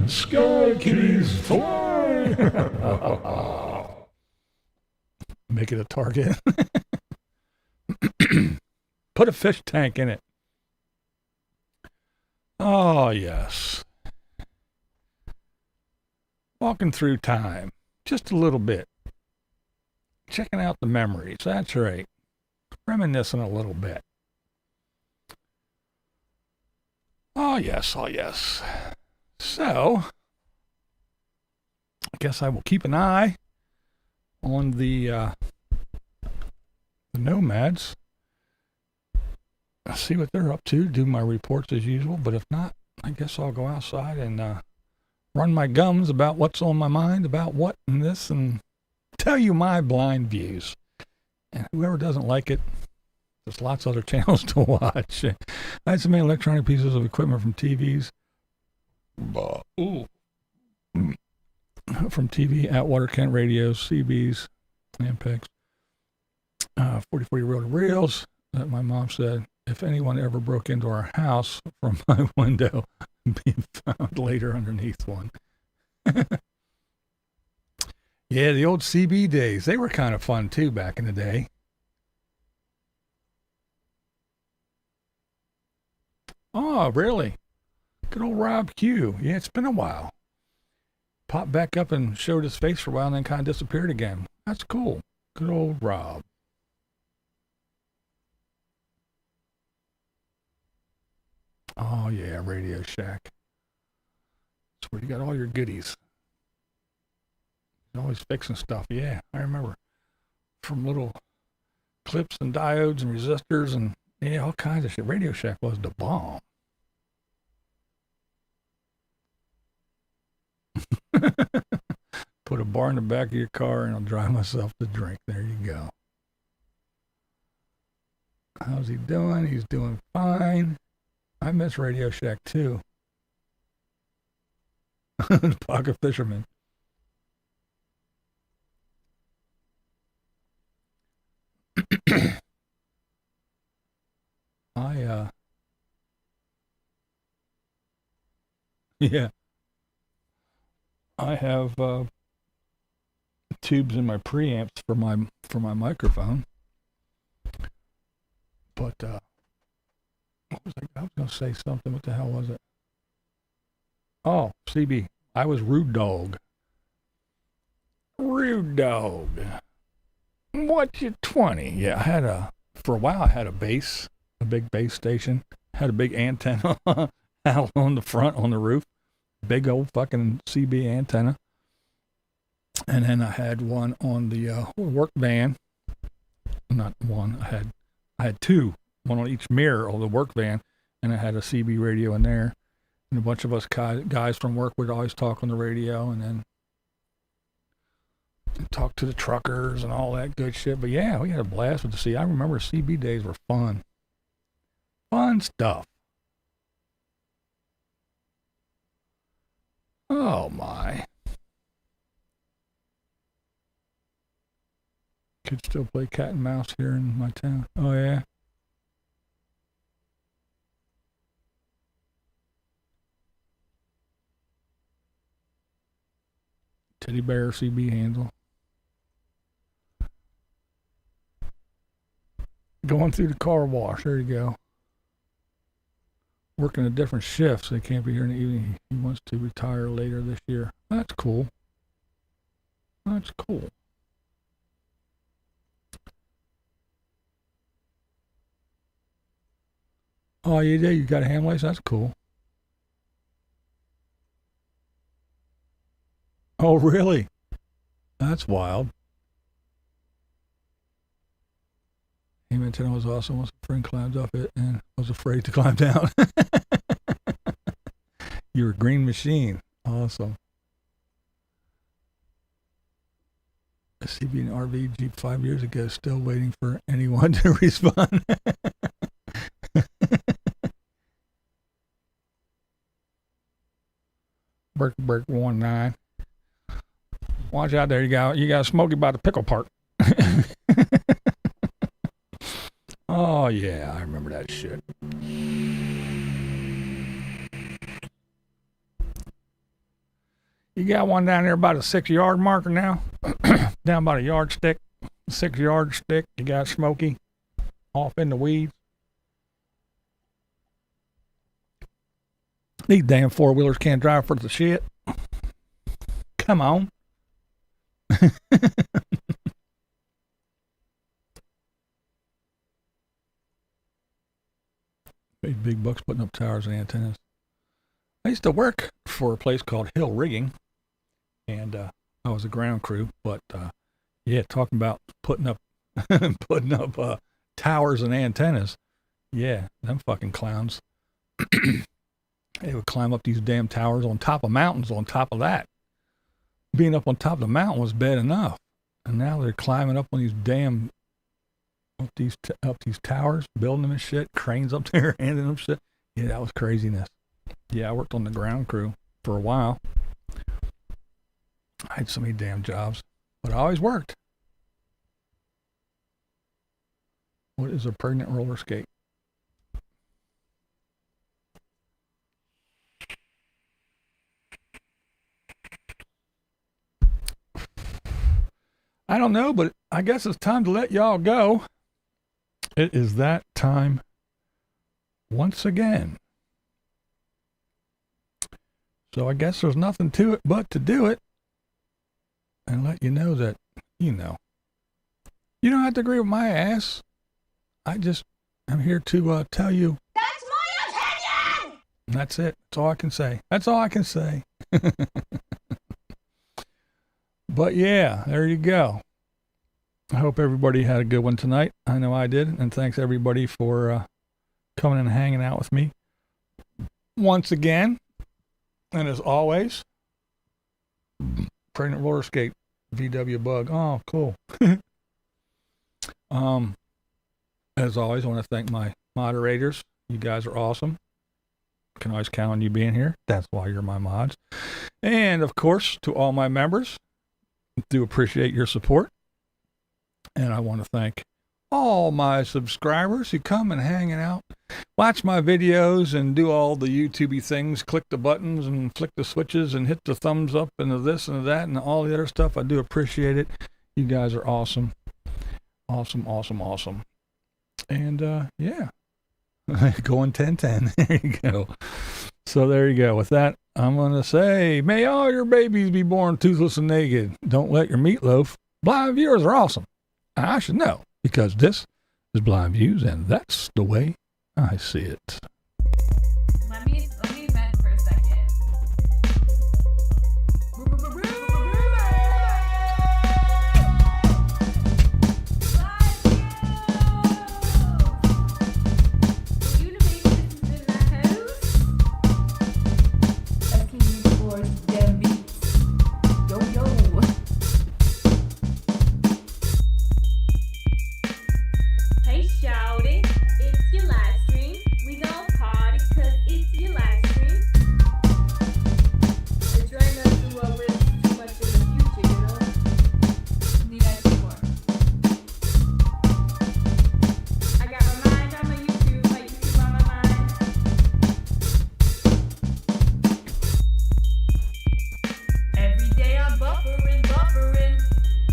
Sky kitties fly! Make it a target. Put a fish tank in it. Oh, yes. Walking through time. Just a little bit. Checking out the memories. That's right. Reminiscing a little bit. Oh, yes. Oh, yes. So, I guess I will keep an eye on the nomads. I'll see what they're up to, do my reports as usual, but if not, I guess I'll go outside and run my gums about what's on my mind, about what and this, and tell you my blind views. And whoever doesn't like it, there's lots of other channels to watch. I had some electronic pieces of equipment from TVs. From TV, Atwater Kent radios, CBs, Ampex, 4040 reel-to-reels that my mom said, if anyone ever broke into our house from my window, being found later underneath one. Yeah, the old CB days, they were kind of fun too back in the day. Oh, really? Good old Rob Q. Yeah, it's been a while. Popped back up and showed his face for a while and then kind of disappeared again. That's cool. Good old Rob. Oh, yeah, Radio Shack. That's where you got all your goodies. You're always fixing stuff. Yeah, I remember. From little clips and diodes and resistors and, yeah, all kinds of shit. Radio Shack was the bomb. Put a bar in the back of your car and I'll drive myself to drink. There you go. How's he doing? He's doing fine. I miss Radio Shack too. The Pocket Fisherman. Yeah. I have tubes in my preamps for my microphone. But what was I was gonna say something. What the hell was it? Oh, CB. I was Rude Dog. Rude Dog. What you 20? Yeah, I had for a while I had a big base station. Had a big antenna out on the front on the roof. big old fucking CB antenna. And then I had one on the work van. Not one. I had two. One on each mirror of the work van, and I had a CB radio in there. And a bunch of us guys from work would always talk on the radio, and then talk to the truckers and all that good shit. But yeah, we had a blast with the CB. I remember CB days were fun. Fun stuff. Oh my. Kids still play cat and mouse here in my town. Oh yeah. Teddy bear CB handle. Going through the car wash. There you go. Working a different shift, so he can't be here in the evening. He wants to retire later this year. That's cool. That's cool. Oh, you did? You got a ham license? That's cool. Oh, really? That's wild. Ham antenna was awesome. Once a friend climbed up it and was afraid to climb down. You're a green machine. Awesome. A CB and RV Jeep 5 years ago, still waiting for anyone to respond. Break 19. Watch out there, you got Smokey by the pickle park. Oh yeah, I remember that shit. You got one down there about a 6-yard marker now. Down by the yardstick. 6-yard stick. You got Smokey off in the weeds. These damn 4-wheelers can't drive for the shit. Come on. Paid big bucks putting up towers and antennas. I used to work for a place called Hill Rigging, and I was a ground crew. But yeah, talking about putting up towers and antennas. Yeah, them fucking clowns. They would climb up these damn towers on top of mountains. On top of that, being up on top of the mountain was bad enough, and now they're climbing up on these damn up these towers, building them and shit. Cranes up there, handing them shit. Yeah, that was craziness. Yeah, I worked on the ground crew for a while. I had so many damn jobs, but I always worked. What is a pregnant roller skate? I don't know, but I guess it's time to let y'all go. It is that time once again. So I guess there's nothing to it but to do it and let you know that, you don't have to agree with my ass. I'm here to tell you. That's my opinion! That's it. That's all I can say. That's all I can say. But yeah, there you go. I hope everybody had a good one tonight. I know I did. And thanks everybody for coming and hanging out with me once again. And as always, pregnant roller skate VW bug. Oh, cool. As always, I want to thank my moderators. You guys are awesome. Can always count on you being here. That's why you're my mods. And of course, to all my members, do appreciate your support. And I want to thank all my subscribers who come and hang out, watch my videos and do all the YouTubey things, click the buttons and flick the switches and hit the thumbs up and the this and the that and all the other stuff. I do appreciate it. You guys are awesome. Awesome, awesome, awesome. And yeah, going 10-10. There you go. So there you go. With that, I'm going to say, may all your babies be born toothless and naked. Don't let your meatloaf. Blind viewers are awesome. I should know, because this is Blind Views, and that's the way I see it. Let me vent for a second.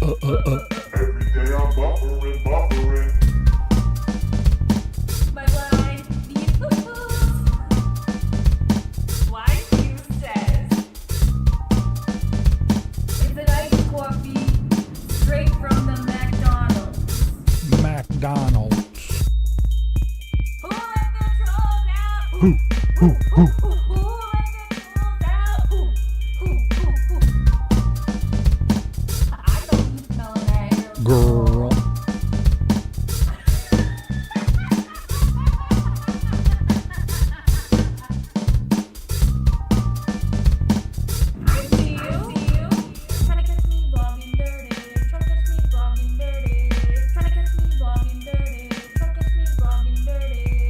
Every day I'm buffering. My blind views. BlindViews says it's an iced coffee straight from the McDonald's. McDonald's. Who let the trolls out? Who? Who let the trolls out? Who? I know you smell that. Girl. I see you. Trying to catch me vlogging dirty. Trying to catch me vlogging dirty. Trying to catch me vlogging dirty. Trying to catch me vlogging dirty.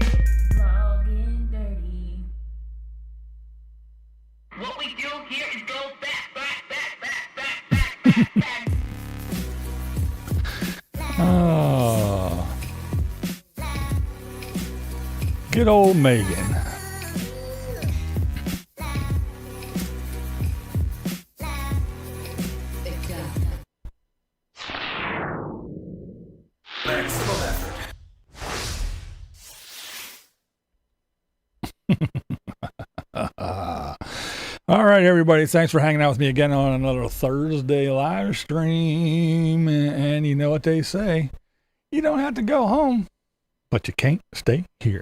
Vlogging dirty. What we do here is go back. Oh. Good old Megan. All right, everybody. Thanks for hanging out with me again on another Thursday live stream. And you know what they say. You don't have to go home, but you can't stay here.